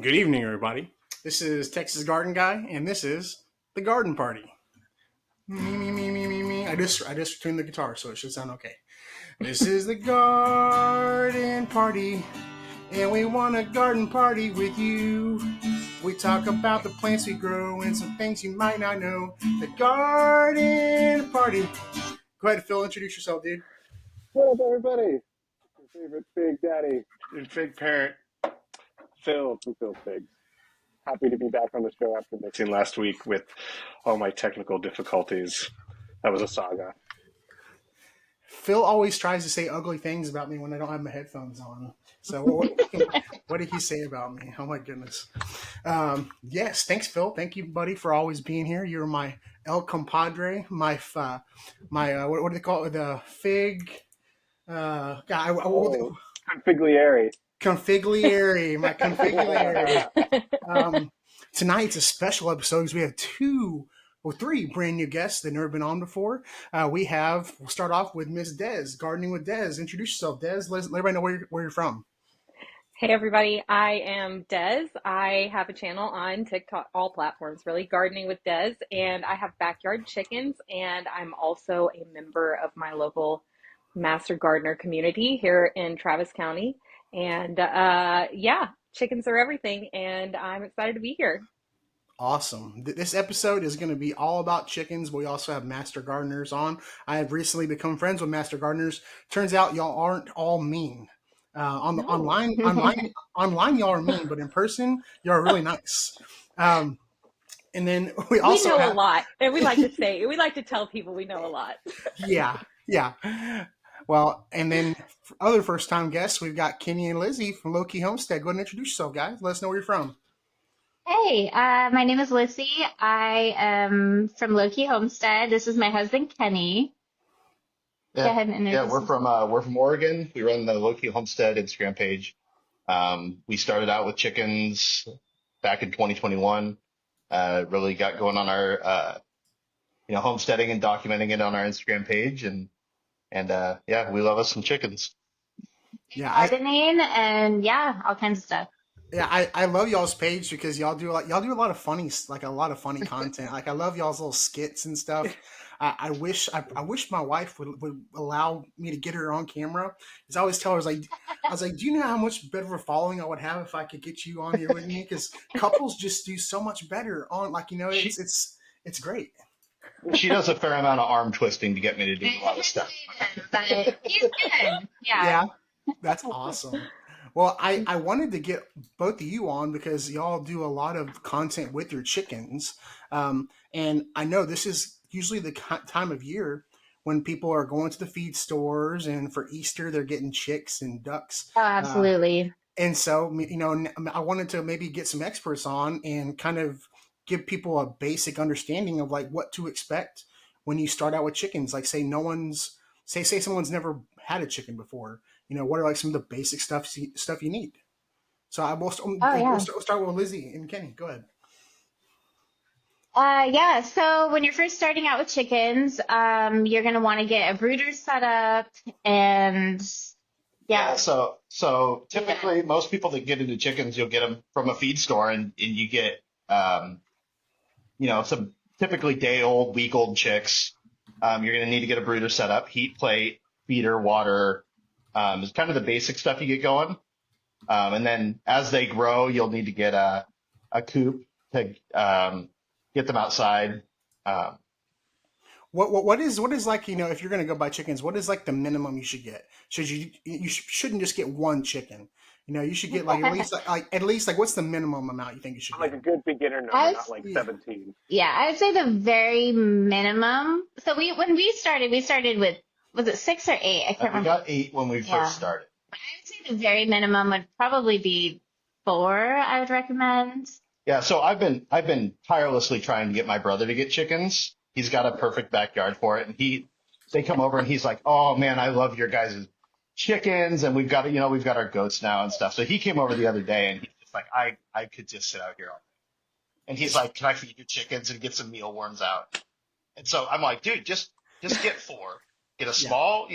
Good evening, everybody. This is Texas Garden Guy, and this is the Garden Party. Me, me, me, me, me, me. I just tuned the guitar, so it should sound okay. This is the Garden Party, and we want a garden party with you. We talk about the plants we grow and some things you might not know. The Garden Party. Go ahead, Phil. Introduce yourself, dude. What up, everybody? Your favorite Fig Daddy and Fig Parent, Phil from Phil's Figs. Happy to be back on the show after missing last week with all my technical difficulties. That was a saga. Phil always tries to say ugly things about me when I don't have my headphones on. So what did he say about me? Oh my goodness. Yes, thanks, Phil. Thank you, buddy, for always being here. You're my El Compadre, my what do they call it? The fig. Oh, Configliere. Configliere, my configliere. Um, Tonight's a special episode because we have three brand new guests that never been on before. We'll start off with Miss Des, Gardening with Des. Introduce yourself, Des. Let everybody know where you're from. Hey everybody, I am Des. I have a channel on TikTok, all platforms really, Gardening with Des, and I have backyard chickens, and I'm also a member of my local Master Gardener community here in Travis County. And yeah, chickens are everything, and I'm excited to be here. Awesome. This episode is going to be all about chickens, but we also have master gardeners on. I have recently become friends with master gardeners. Turns out y'all aren't all mean. No. Online, y'all are mean, but in person, y'all are really nice. Um, and then we We also know a have, lot, and we like to tell people we know a lot. yeah, yeah. Well, and then for other first time guests, we've got Kenny and Lizzie from Loki Homestead. Go ahead and introduce yourself, guys. Let us know where you're from. Hey, my name is Lissy. I am from Loki Homestead. This is my husband, Kenny. Go Yeah, ahead and yeah, introduce we're yourself. from Oregon. We run the Loki Homestead Instagram page. We started out with chickens back in 2021. Really got going on our homesteading and documenting it on our Instagram page, and yeah, we love us some chickens. Yeah, Gardening and yeah, all kinds of stuff. I love y'all's page because y'all do a lot of like a lot of funny content. Like I love y'all's little skits and stuff. I wish my wife would allow me to get her on camera. Because I always tell her I was like, do you know how much better of a following I would have if I could get you on here with me? Because couples just do so much better on She it's great. she does a fair amount of arm twisting to get me to do a lot of stuff. But he's good. Yeah. Yeah, that's awesome. Well, I wanted to get both of you on because y'all do a lot of content with your chickens. And I know this is usually the time of year when people are going to the feed stores, and for Easter, they're getting chicks and ducks. Oh, Uh, absolutely. and so, I wanted to maybe get some experts on and kind of give people a basic understanding of like what to expect when you start out with chickens. Like, say someone's never had a chicken before. What are like some of the basic stuff you need? So Oh, we'll yeah. start with Lizzie and Kenny. Go ahead. Yeah, so when you're first starting out with chickens, you're gonna want to get a brooder set up and Yeah, yeah, so yeah. typically most people that get into chickens, you'll get them from a feed store, and you get um, some typically day old, week old chicks. You're going to need to get a brooder set up, heat plate, feeder, water, is kind of the basic stuff you get going. And then as they grow, you'll need to get a coop to get them outside. Um, What is like if you're gonna go buy chickens, what is like the minimum you should get? Shouldn't just get one chicken. You should get like at least like what's the minimum amount you think you should I'm like get? a good beginner number, I not was like Yeah. 17. Yeah, I'd say the very minimum. So when we started with, was it six or eight? I can't we remember. got 8 when we Yeah. first started. I would say the very minimum would probably be four, I would recommend. Yeah, so I've been tirelessly trying to get my brother to get chickens. He's got a perfect backyard for it, and they come over and he's like, "Oh man, I love your guys' chickens, and we've got our goats now and stuff." So he came over the other day and he's just like, "I could just sit out here all day." And he's It's like, "Can I feed your chickens and get some mealworms out?" And so I'm like, "Dude, just get four. Get a small,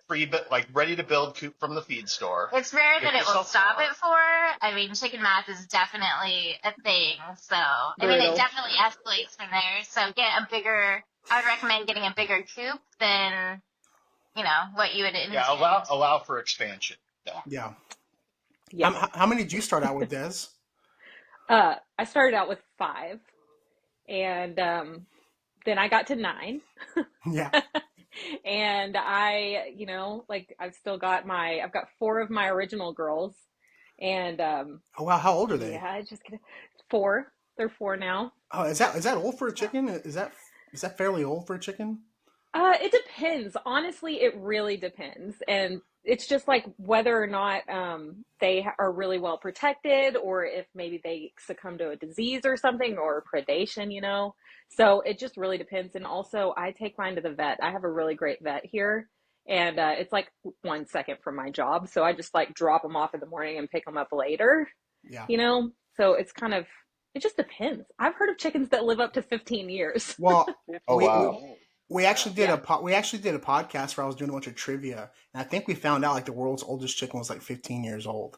free, but like ready to build coop from the feed store. It's rare Get that it will yourself stop one. it for. I mean, chicken math is definitely a thing. So, I mean, it Brutal. definitely escalates from there. So I would recommend getting a bigger coop than, what you would intend. Yeah, allow for expansion. Yeah. Yeah. How many did you start out with, Des? I started out with 5, and then I got to 9. Yeah. And I've got 4 of my original girls, and Oh wow, how old are they? yeah, 4. They're 4 now. Oh, is that old for a chicken? Is that fairly old for a chicken? It depends. Honestly, it really depends. And it's just like whether or not they are really well protected, or if maybe they succumb to a disease or something, or predation. So it just really depends. And also, I take mine to the vet. I have a really great vet here, and it's like 1 second from my job. So I just like drop them off in the morning and pick them up later, Yeah. So it just depends. I've heard of chickens that live up to 15 years. Well, Oh, wow. we actually did a podcast where I was doing a bunch of trivia, and I think we found out like the world's oldest chicken was like 15 years old.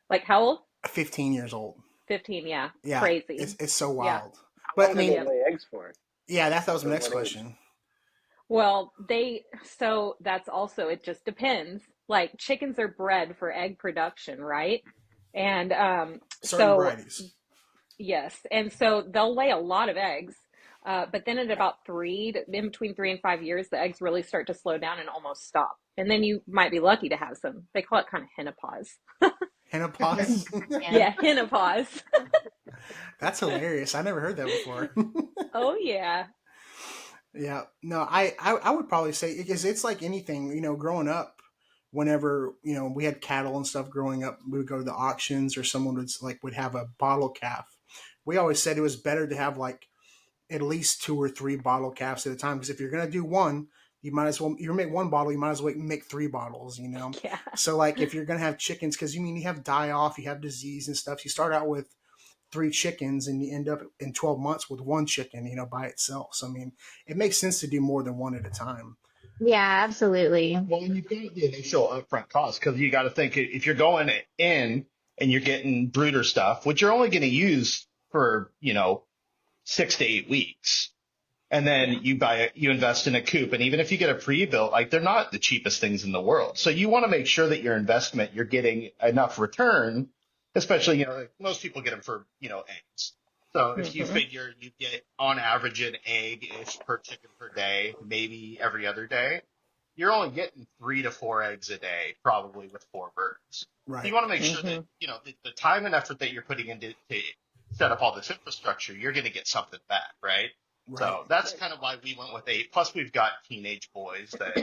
Like how old? 15 years old. 15, yeah. Yeah, Crazy. It's so wild. How But I long do mean, they lay eggs for? yeah, that was my next What age? question. Well, that's also, it just depends. Like chickens are bred for egg production, right? And Certain varieties. yes. And so they'll lay a lot of eggs. But then at about in between 3 and 5 years, the eggs really start to slow down and almost stop. And then you might be lucky to have some. They call it kind of henopause. Henopause. Yeah, henopause. That's hilarious. I never heard that before. Oh yeah. Yeah. No, I would probably say, because it's like anything, growing up, whenever, we had cattle and stuff growing up, we would go to the auctions, or someone would have a bottle calf. We always said it was better to have like at least 2 or 3 bottle calves at a time, because if you're going to do one, you make 1 bottle, you might as well make 3 bottles, Yeah. So like if you're going to have chickens, because you have die off, you have disease and stuff, you start out with 3 chickens and you end up in 12 months with 1 chicken, by itself. So I mean, it makes sense to do more than 1 at a time. Yeah, absolutely. Well, and you've got the initial upfront cost, because you got to think, if you're going in and you're getting brooder stuff, which you're only going to use for, 6 to 8 weeks. And then you invest in a coop. And even if you get a pre-built, like, they're not the cheapest things in the world. So you want to make sure that your investment, you're getting enough return, especially, like most people get them for, eggs. So if you figure you get on average an egg-ish per chicken per day, maybe every other day, you're only getting 3 to 4 eggs a day, probably with 4 birds. Right. So you want to make sure that, the time and effort that you're putting into to set up all this infrastructure, you're going to get something back, right? Right. So that's kind of why we went with 8. Plus, we've got teenage boys that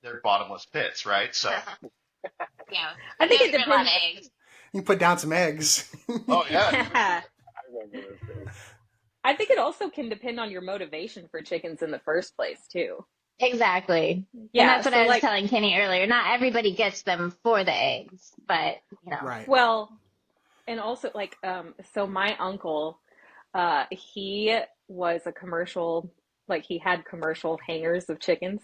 they're bottomless pits, right? So Yeah. I think it There's a lot of depends. eggs. You can put down some eggs. oh yeah, Yeah. I remember those days. I think it also can depend on your motivation for chickens in the first place, too. Exactly. Yeah, And that's what so I was like, telling Kenny earlier. Not everybody gets them for the eggs, but, Right. well, and also like, so my uncle, he was a commercial, like he had commercial hangars of chickens.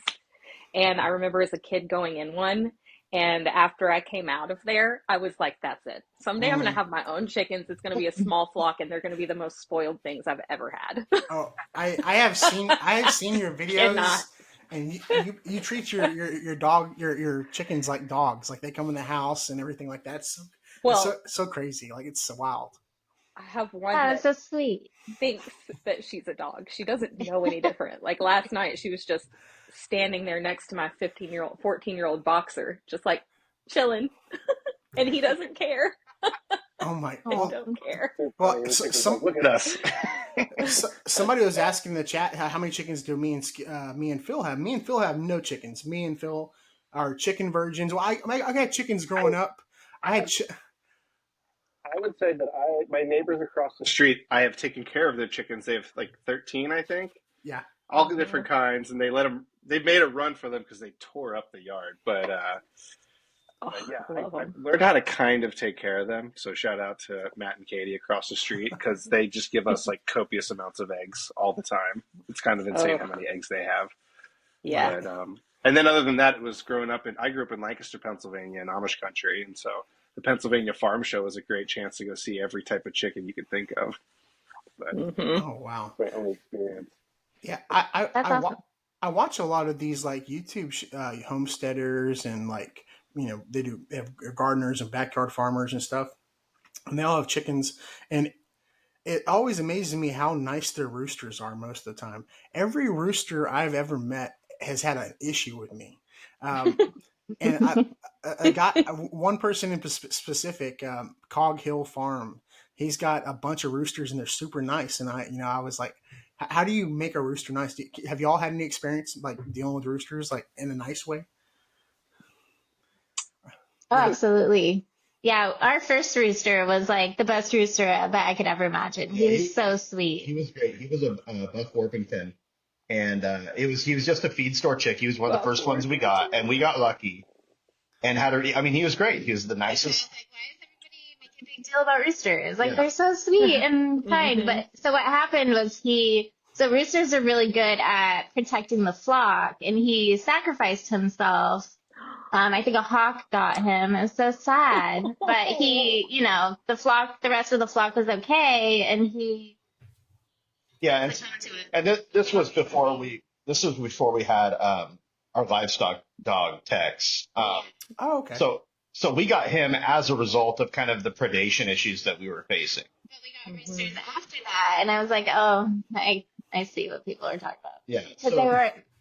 And I remember as a kid going in one, and after I came out of there, I was like, that's it. Someday I'm going to have my own chickens. It's going to be a small flock, and they're going to be the most spoiled things I've ever had. Oh, I have seen your videos, not. and you treat your chickens like dogs. Like they come in the house and everything like that. Well, It's so crazy. Like it's so wild. I have one Oh, that so sweet. thinks that she's a dog. She doesn't know any different. Like last night, she was just standing there next to my 14-year-old boxer, just like chilling, and he doesn't care. Oh my! I don't care. Well, Look at us. Somebody was asking in the chat how many chickens do me and Phil have. Me and Phil have no chickens. Me and Phil are chicken virgins. Well, I got chickens growing up. I would say that my neighbors across the street, I have taken care of their chickens. They have like 13, I think. Yeah. All the different kinds, and they made a run for them because they tore up the yard. But yeah, I learned how to kind of take care of them. So shout out to Matt and Katie across the street, because they just give us like copious amounts of eggs all the time. It's kind of insane how many eggs they have. Yeah. But and then other than that, it was I grew up in Lancaster, Pennsylvania, in Amish country, and so the Pennsylvania Farm Show was a great chance to go see every type of chicken you could think of. But Hmm. Oh wow. my own experience. Yeah, That's awesome. I watch a lot of these like YouTube homesteaders and like they have gardeners and backyard farmers and stuff, and they all have chickens, and it always amazes me how nice their roosters are most of the time. Every rooster I've ever met has had an issue with me. Um, and I got one person in specific, Cog Hill Farm. He's got a bunch of roosters and they're super nice. And I was like, how do you make a rooster nice? Have you all had any experience like dealing with roosters like in a nice way? Oh, Yeah. absolutely. Yeah, our first rooster was like the best rooster that I could ever imagine. Yeah, He was so he sweet. was great. He was a Buff Orpington, and he was just a feed store chick. He was one of the first ones we got, and we got lucky and had her. I mean, he was great. He was the I was nicest. like, why does everybody make a big deal about roosters? Like, Yeah. they're so sweet and kind. Mhm. But so what happened was so roosters are really good at protecting the flock, and he sacrificed himself. I think a hawk got him. It was so sad. But the rest of the flock was okay, and he Yeah, went on to it. and this was before we had our livestock dog Tex. Oh, okay. So we got him as a result of kind of the predation issues that we were facing. But we got roosters after that, and I was like, oh, I see what people are talking about. Yeah. Because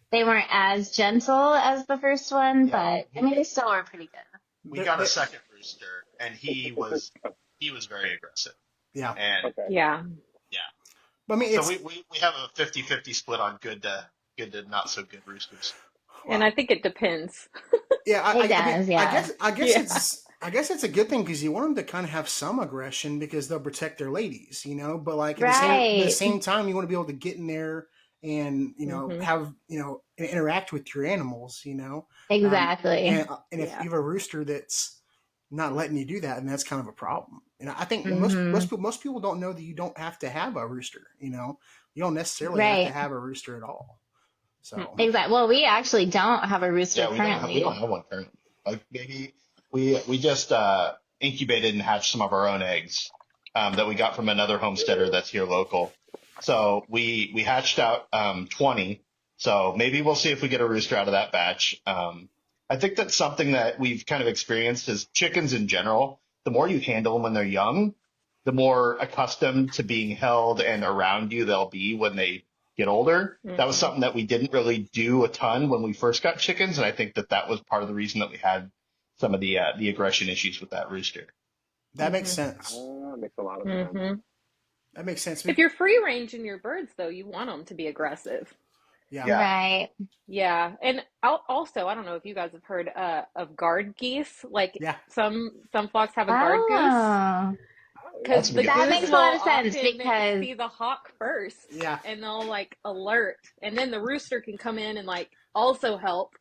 they weren't as gentle as the first one, Yeah. but I mean, they still were pretty good. We got a second rooster, and he was very aggressive. Yeah. And Okay. Yeah. But I mean, so it's, we have a 50-50 split on good to not so good roosters. And I think it depends. yeah, It does, yeah. I guess Yeah. I guess it's a good thing because you want them to kind of have some aggression because they'll protect their ladies, But like at the Right. same time, you want to be able to get in there and Mhm. have interact with your animals, Exactly. and if Yeah. you have a rooster that's not letting you do that, then that's kind of a problem. And I think Mhm. most people don't know that you don't have to have a rooster. You don't necessarily have Right. to have a rooster at all. So Exactly. Well, we actually don't have a rooster Yeah, we currently. don't have one currently. Like maybe we just incubated and hatched some of our own eggs that we got from another homesteader that's here local. So we hatched out 20. So maybe we'll see if we get a rooster out of that batch. I think that's something that we've kind of experienced as chickens in general. The more you handle them when they're young, the more accustomed to being held and around you they'll be when they get older. That was Mhm. something that we didn't really do a ton when we first got chickens, and I think that was part of the reason that we had some of the aggression issues with that rooster. that makes Mhm. sense. That makes a lot of sense. Mhm. That makes sense. If you're free ranging your birds, though, you want them to be aggressive. Yeah. Yeah. Right. Yeah, and also, I don't know if you guys have heard of guard geese. Like Yeah. some flocks have a guard goose Oh, because That's the good. that goose makes a will lot of sense often because see the hawk first, Yeah. and they'll like alert, and then the rooster can come in and like also help.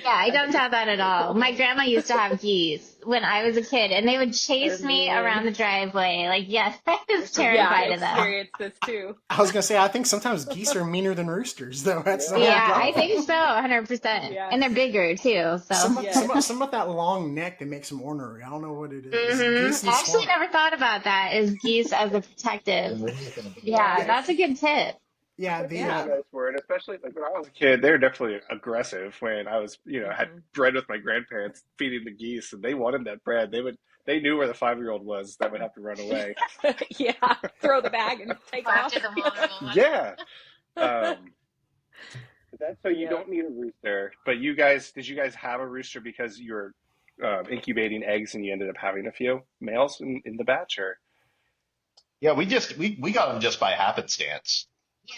yeah, I don't have that at all. My grandma used to have geese when I was a kid, and they would chase me around the driveway. Like, yes, I was Yeah, I terrified of them. experienced this too. I was gonna say I think sometimes geese are meaner than roosters, though. That's the whole Yeah, problem. I think so, 100%. Yeah. And they're bigger too, so. Some of that long neck that makes them ornery. I don't know what it is. Mhm. Geese and I actually swan. never thought about that as geese as a protective. Yeah, that's a good tip. Yeah, That's the a nice word, especially like when I was a kid. They were definitely aggressive. When I was, had Mhm. bread with my grandparents, feeding the geese, and they wanted that bread. They knew where the 5-year-old was that would have to run away. Yeah, throw the bag and take Go off. after the vulnerable ones. Yeah. But that's so you Yeah. don't need a rooster. But did you guys have a rooster because you were incubating eggs and you ended up having a few males in the batch, or? Yeah, we got them just by happenstance.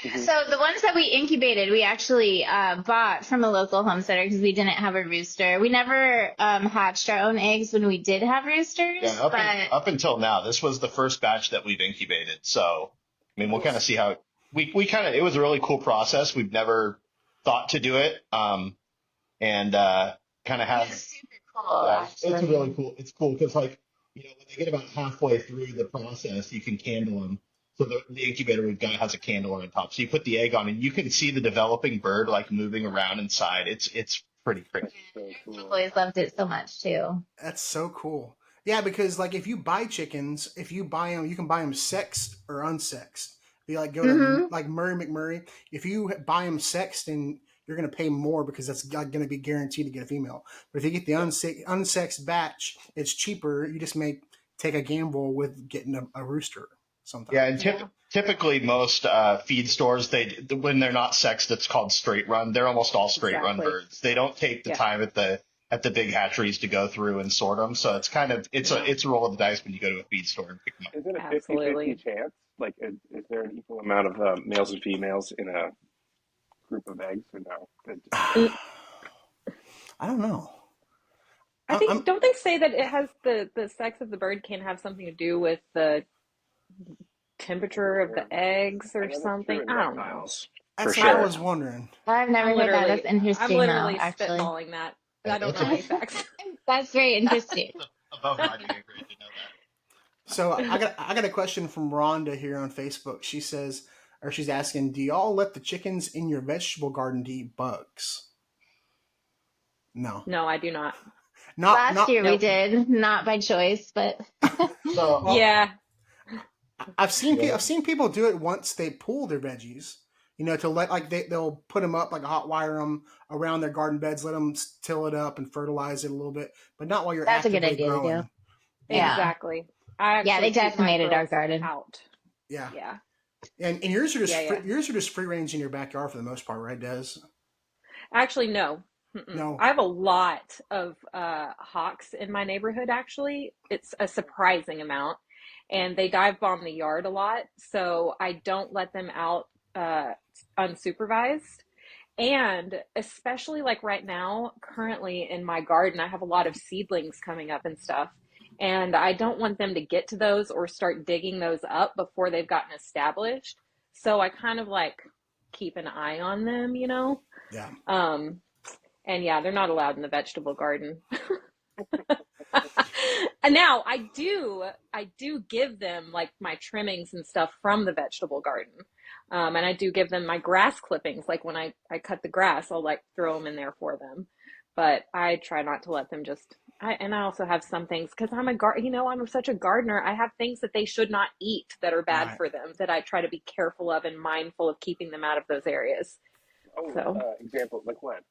Yeah, so the ones that we incubated, we actually bought from a local homesteader because we didn't have a rooster. We never hatched our own eggs when we did have roosters, Yeah, but up until now, this was the first batch that we've incubated. So, I mean, we'll kind of see how it was a really cool process. We've never thought to do it, and kind of have. it's super cool, Yeah, it's actually. really cool. It's cool because when they get about halfway through the process, you can candle them. So the incubator we've got has a candle on top. So you put the egg on, and you can see the developing bird like moving around inside. It's pretty crazy. So I've cool. always loved it so much too. That's so cool. Yeah, because like if you buy chickens, if you buy them, you can buy them sexed or unsexed. If you like go to Hmm. like Murray McMurray, if you buy them sexed, and you're going to pay more because that's going to be guaranteed to get a female. But if you get the unsexed batch, it's cheaper. You just may take a gamble with getting a rooster Yeah, sometimes. and Yeah, typically most feed stores, when they're not sexed, it's called straight run. They're almost all straight run exactly. birds. They don't take the Yeah, time at the big hatcheries to go through and sort them. So no, it's a roll of the dice when you go to a feed store and pick them up. Is it a 50-50 absolutely. chance? Like, is there an equal amount of males and females in a group of eggs, or no? It just depends. Mm, I don't know. I think, I'm don't they say that it has the sex of the bird can have something to do with the temperature of Yeah. the eggs I or know that's true something? in I don't know. reptiles, for That's what I I sure. don't was know. wondering. I've never heard that. That's I'm interesting though, literally actually. spitballing that. I don't know It's any facts. That's very interesting. above my pay grade to know So I got a question from Rhonda here on Facebook. She says, or she's asking, do y'all let the chickens in your vegetable garden to eat bugs? No, No, I do not. Last not. year we Nope. did, not by choice, but that. So Well, Yeah. yeah, I've seen people do it once they pull their veggies. You know, to let like they'll put them up like a hot wire them around their garden beds, let them till it up and fertilize it a little bit, but not while you're that's a good actively idea to do. growing. Yeah, Yeah. Exactly. I Yeah, they actually keep my decimated our girls garden. out. yeah. Yeah. And yours are just Yeah, yeah. yours are just free range in your backyard for the most part, right, Des? Actually, no. Mm-mm. No. I have a lot of hawks in my neighborhood, actually. It's a surprising amount. And they dive bomb the yard a lot, so I don't let them out uh, unsupervised. And especially like right now, currently in my garden, I have a lot of seedlings coming up and stuff. And I don't want them to get to those or start digging those up before they've gotten established. So I kind of like keep an eye on them, you know? Yeah. Um, and yeah, they're not allowed in the vegetable garden. And now I do give them like my trimmings and stuff from the vegetable garden. And I do give them my grass clippings. Like when I cut the grass, I'll like throw them in there for them. But I try not to let them just, and I also have some things because I'm such a gardener. I have things that they should not eat that are bad Right. for them that I try to be careful of and mindful of keeping them out of those areas. Oh, So. example, like what?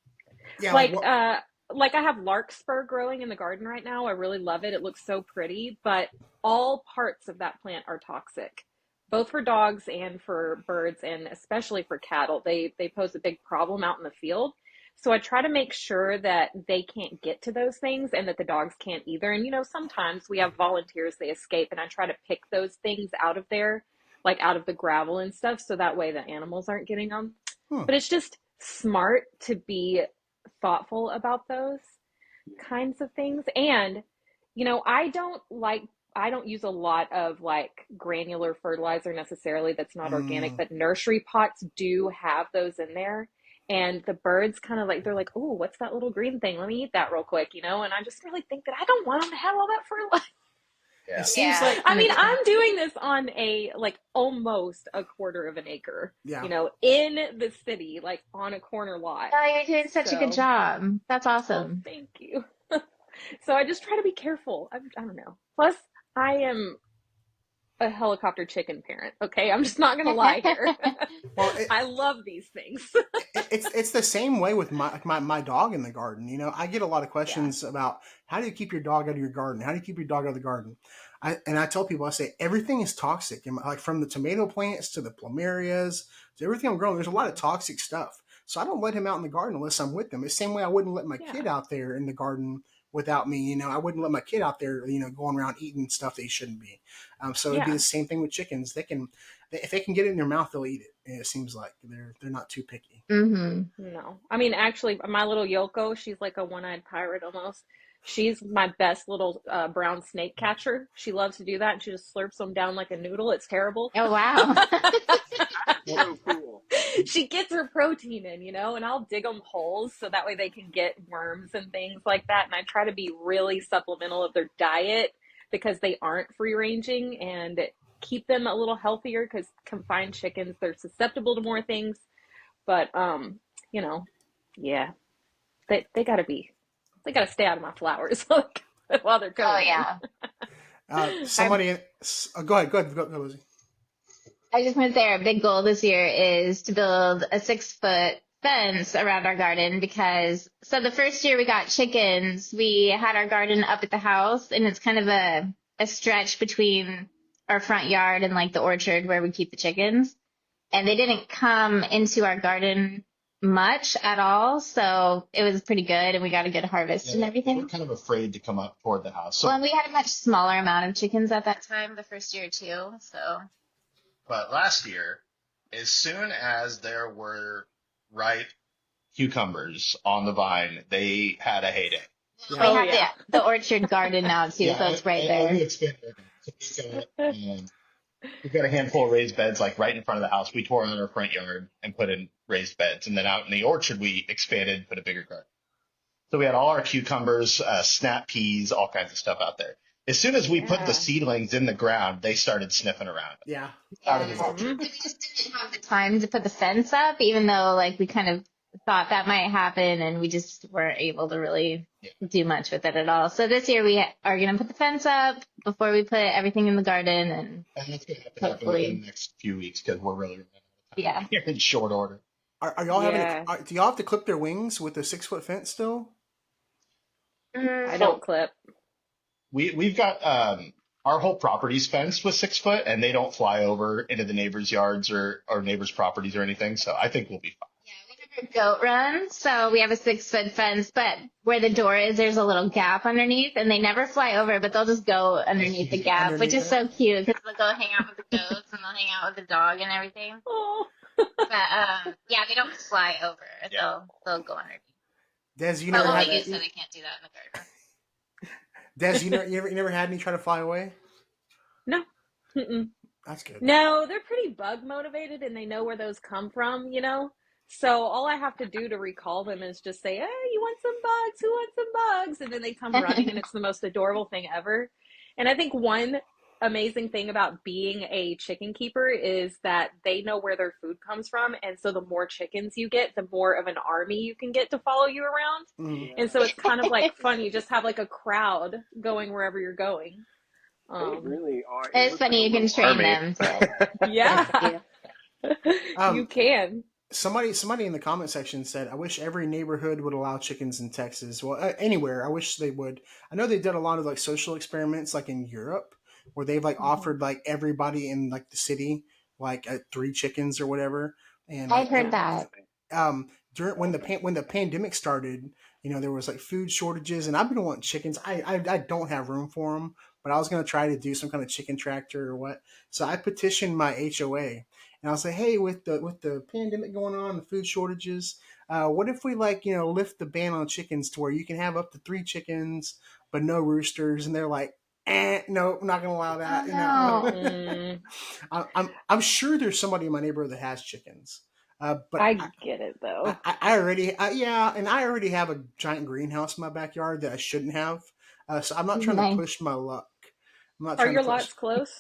Yeah. Like Like what? uh like I have larkspur growing in the garden right now. I really love it. It looks so pretty, but all parts of that plant are toxic, both for dogs and for birds and especially for cattle. They pose a big problem out in the field. So I try to make sure that they can't get to those things and that the dogs can't either. And sometimes we have volunteers, they escape, and I try to pick those things out of there, like out of the gravel and stuff, so that way the animals aren't getting them. Hmm. But it's just smart to be thoughtful about those kinds of things. And, I don't use a lot of like granular fertilizer necessarily that's not organic, Mm, but nursery pots do have those in there. And the birds kind of like, they're like, oh, what's that little green thing? Let me eat that real quick, And I just really think that I don't want them to have all that fertilizer. it yeah. seems Yeah, like I mean, 100%. I'm doing this on like almost a quarter of an acre, yeah. in the city, like on a corner lot. Oh, you're doing such a good So, job. That's well, awesome. thank you. So I just try to be careful. I don't know. Plus, I am a helicopter chicken parent. Okay, I'm just not gonna lie here. Well, I love these things. it's the same way with my dog in the garden. I get a lot of Yeah, questions about how do you keep your dog out of your garden? How do you keep your dog out of the garden? I tell people, I say everything is toxic. Like from the tomato plants to the plumerias to everything I'm growing, there's a lot of toxic stuff. So I don't let him out in the garden unless I'm with him. The same way I wouldn't let my yeah, kid out there in the garden without me. I wouldn't let my kid out there, going around eating stuff that he shouldn't be. So it'd be the yeah. same thing with chickens. If they can get it in their mouth, they'll eat it. And it seems like they're not too picky. Hmm. No, I mean, actually, my little Yoko, she's like a one-eyed pirate almost. She's my best little brown snake catcher. She loves to do that, and she just slurps them down like a noodle. It's terrible. Oh, wow. Well, So cool. She gets her protein in, and I'll dig them holes so that way they can get worms and things like that. And I try to be really supplemental of their diet because they aren't free ranging. And keep them a little healthier because confined chickens, they're susceptible to more things. But you know, yeah, they gotta stay out of my flowers while they're Oh coming in. yeah. Somebody, go ahead, go, Lizzie. I just want to say our big goal this year is to build a 6-foot fence around our garden because so the first year we got chickens, we had our garden up at the house and it's kind of a stretch between our front yard and like the orchard where we keep the chickens. And they didn't come into our garden much at all, so it was pretty good and we got a good harvest and They were everything. kind of afraid to come up toward the house. So, Well, and we had a much smaller amount of chickens at that time, the first year too, so. but last year, as soon as there were ripe cucumbers on the vine, they had a heyday. We Yeah. have yeah. the orchard garden now too, so it's right there. We expanded. So we've got a handful of raised beds like right in front of the house. We tore out our front yard and put in raised beds, and then out in the orchard we expanded, put a bigger garden. So we had all our cucumbers, snap peas, all kinds of stuff out there. As soon as we put Yeah. the seedlings in the ground, they started sniffing around. Yeah. Out of the Yeah. orchard. We just didn't have the time to put the fence up, even though like we kind of thought that might happen and we just weren't able to really do much with it at all. So this year we are going to put the fence up before we put everything in the garden and And that's going to happen Hopefully. in the next few weeks because we're really running out of time yeah. here in short order. Are y'all Yeah. do y'all have to clip their wings with the 6-foot fence still? I don't clip. We've got our whole property's fenced with 6 foot, and they don't fly over into the neighbors' yards or neighbors' properties or anything. So I think we'll be fine. Yeah, we have a goat run, so we have a 6-foot fence, but where the door is, there's a little gap underneath, and they never fly over, but they'll just go underneath the gap, which is so cute because they'll go hang out with the goats and they'll hang out with the dog and everything. Oh. But yeah, they don't fly over; Yeah. they'll go underneath. Des, you But never we'll had make it so they can't do that in the garden. Des, you never had any try to fly away? No. Mm-mm. That's good. No, they're pretty bug motivated and they know where those come from, you know? So all I have to do to recall them is just say, hey, you want some bugs? Who wants some bugs? And then they come running and it's the most adorable thing ever. And I think one amazing thing about being a chicken keeper is that they know where their food comes from. And so the more chickens you get, the more of an army you can get to follow you around. Mhm. And so it's kind of like fun. You just have like a crowd going wherever you're going. They really are. It It's looks funny, like you a can little train army. them to Yeah. Um, You can. Somebody in the comment section said, "I wish every neighborhood would allow chickens in Texas. Well, anywhere. I wish they would. I know they did a lot of like social experiments, like in Europe, where they've like offered like everybody in like the city like 3 chickens or whatever. And I've heard that. during when the pandemic started, you know, there was like food shortages, and I've been wanting chickens. I don't have room for them, but I was gonna try to do some kind of chicken tractor or what. So I petitioned my HOA. And I'll say, hey, with the pandemic going on, the food shortages, what if we like, you know, lift the ban on chickens to where you can have up to 3 chickens, but no roosters? And they're like, no, I'm not gonna allow that. Oh, You no. know, I'm sure there's somebody in my neighborhood that has chickens, but I get it though. I already, and I already have a giant greenhouse in my backyard that I shouldn't have. So I'm not trying Nice. to push my luck. I'm not Are trying your to push. lots close?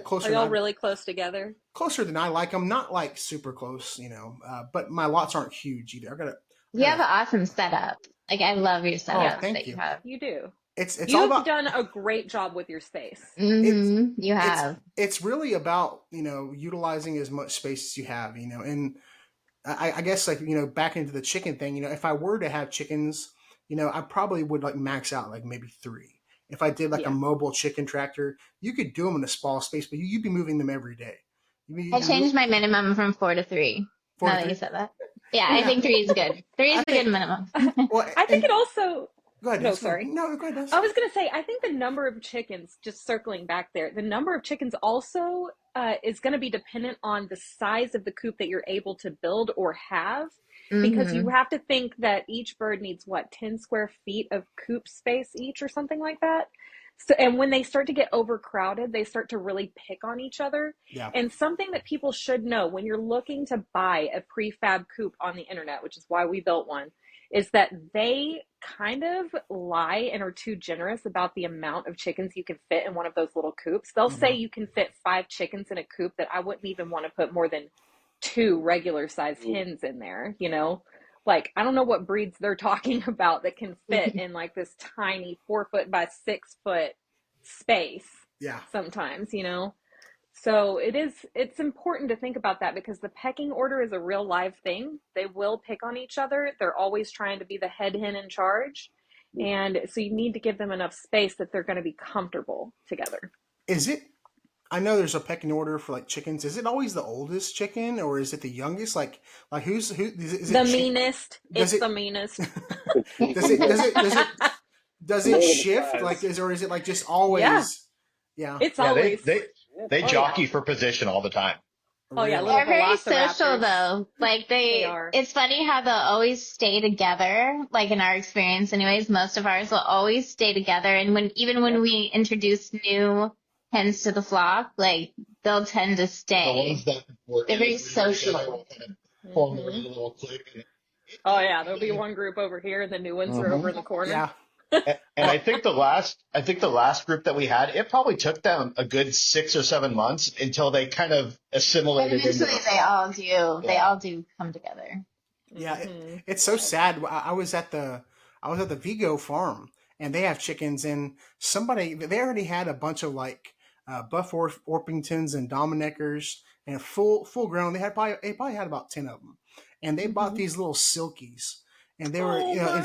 Closer Are y'all than really close together? closer than I like them. Not like super close, you know. But my lots aren't huge either. You have an awesome setup. Like I love your setup thank that you you. have. You do. It's all You've about. done a great job with your space. You have. It's really about, you know, utilizing as much space as you have, you know. And I guess, like, you know, back into the chicken thing, you know, if I were to have chickens, you know, I probably would like max out like maybe 3. If I did like Yeah. a mobile chicken tractor, you could do them in a small space, but you'd be moving them every day. I changed my minimum from 4 to 3. 4 Now to that 3? you said that. Yeah, I think 3 is good. 3 is I a think- good minimum. Well, I think it also, Go ahead. No, Des, go ahead. sorry. No, go ahead. Des. I was going to say, I think the number of chickens, just circling back there, the number of chickens also is going to be dependent on the size of the coop that you're able to build or have. Because you have to think that each bird needs, 10 square feet of coop space each or something like that. So, and when they start to get overcrowded, they start to really pick on each other. Yeah. And something that people should know when you're looking to buy a prefab coop on the internet, which is why we built one, is that they kind of lie and are too generous about the amount of chickens you can fit in one of those little coops. They'll say you can fit 5 chickens in a coop, that I wouldn't even want to put more than 2 regular sized hens in there, you know? Like, I don't know what breeds they're talking about that can fit in like this tiny 4-foot by 6-foot space Yeah. sometimes, you know? So it's important to think about that, because the pecking order is a real live thing. They will pick on each other. They're always trying to be the head hen in charge. And so you need to give them enough space that they're going to be comfortable together. Is it, I know there's a pecking order for like chickens. Is it always the oldest chicken, or is it the youngest? Like who is the it meanest? It's the meanest. does it shift? Like is it like just always? Yeah. It's always. They jockey for position all the time. Oh yeah, Really? They're very velociraptors. social though. Like They are. it's funny how they'll always stay together. Like in our experience anyways, most of ours will always stay together. And even when we introduce new hens to the flock, like they'll tend to The stay. ones that were They're very social. kind of form their own little clique. Oh yeah, there'll be one group over here, and the new ones are over in the corner. Yeah. And I think the last group that we had, it probably took them a good 6 or 7 months until they kind of But assimilated into eventually they all do. They all do come together. Yeah, it's so sad. I was at the Vigo farm, and they have chickens, and they already had a bunch of like Buff Orpingtons and Dominickers, and full grown. They probably had about 10 of them, and they bought these little Silkies, and they were and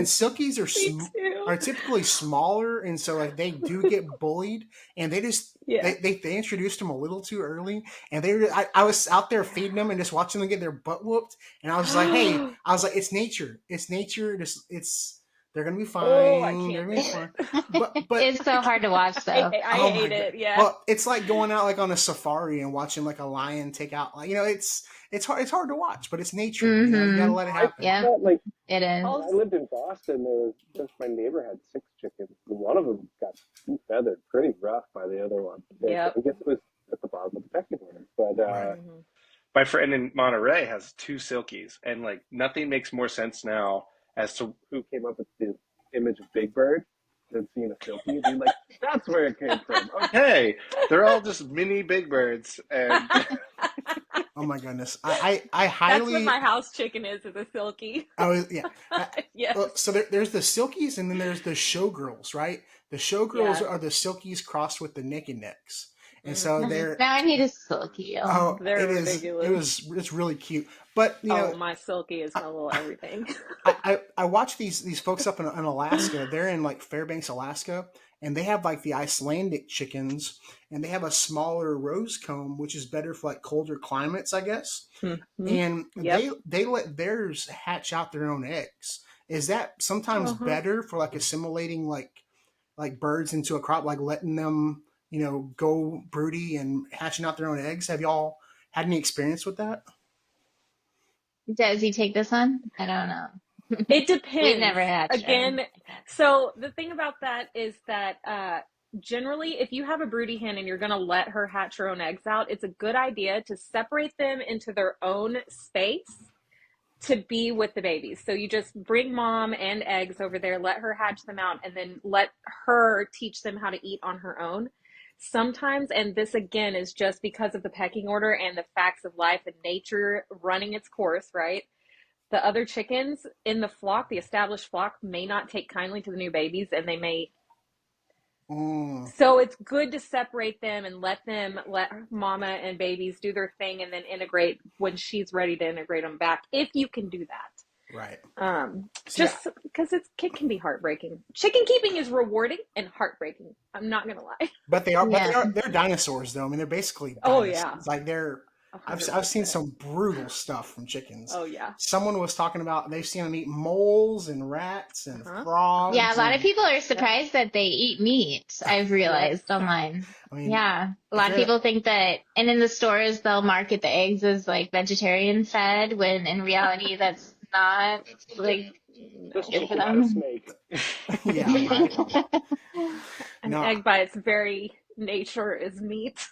Silkies are typically smaller, and so like they do get bullied, and they just they introduced them a little too early, and I was out there feeding them and just watching them get their butt whooped, and I was like, hey, it's nature, they're gonna be fine. Oh, I can't. They're gonna be fine. But It's so hard to watch though. I hate it. Yeah. Well, it's like going out like on a safari and watching like a lion take out, like, you know, it's hard to watch, but it's nature. You know, you gotta let it happen. Yeah. Felt like It is. when I lived in Boston, there was just my neighbor had 6 chickens, and one of them got feathered pretty rough by the other one. Yep. I guess it was at the bottom of the pecking order. But my friend in Monterey has 2 Silkies, and like nothing makes more sense now as to who came up with the image of Big Bird than seeing a Silky and being like, that's where it came from. Okay, they're all just mini Big Birds, and Oh my goodness, I highly. That's what my house chicken is a Silky. Oh yeah. Yes. Well, so there's the Silkies, and then there's the Showgirls, right? The Showgirls Yeah. are the Silkies crossed with the Naked Necks, and so they're Now I need a Silky. They're it is ridiculous. it's really cute. But you know, My Silky is my little everything. I watch these folks up in Alaska. They're in like Fairbanks, Alaska, and they have like the Icelandic chickens, and they have a smaller rose comb, which is better for like colder climates, I guess. And they let theirs hatch out their own eggs. Is that sometimes better for like assimilating like birds into a crop, like letting them, you know, go broody and hatching out their own eggs? Have y'all had any experience with that? Does he take this one? I don't know. It depends. We've never had Again, so the thing about that is that generally, if you have a broody hen and you're going to let her hatch her own eggs out, it's a good idea to separate them into their own space to be with the babies. So you just bring mom and eggs over there, let her hatch them out, and then let her teach them how to eat on her own. Sometimes, and this again is just because of the pecking order and the facts of life and nature running its course, right? The other chickens in the flock, the established flock, may not take kindly to the new babies, and they may. So it's good to separate them and let mama and babies do their thing, and then integrate when she's ready to integrate them back, if you can do that. Right. Just because it can be heartbreaking. Chicken keeping is rewarding and heartbreaking. I'm not gonna lie. But they're dinosaurs though. I mean, they're basically dinosaurs. Oh yeah. Like I've seen some brutal stuff from chickens. Oh yeah. Someone was talking about they've seen them eat moles and rats and frogs. Yeah, a lot of people are surprised that they eat meat. I've realized online. I mean, Yeah, a lot of people think that, and in the stores they'll market the eggs as like vegetarian fed, when in reality that's not like just good for not a them. snake. Yeah. Right. An No. egg by its very nature is meat.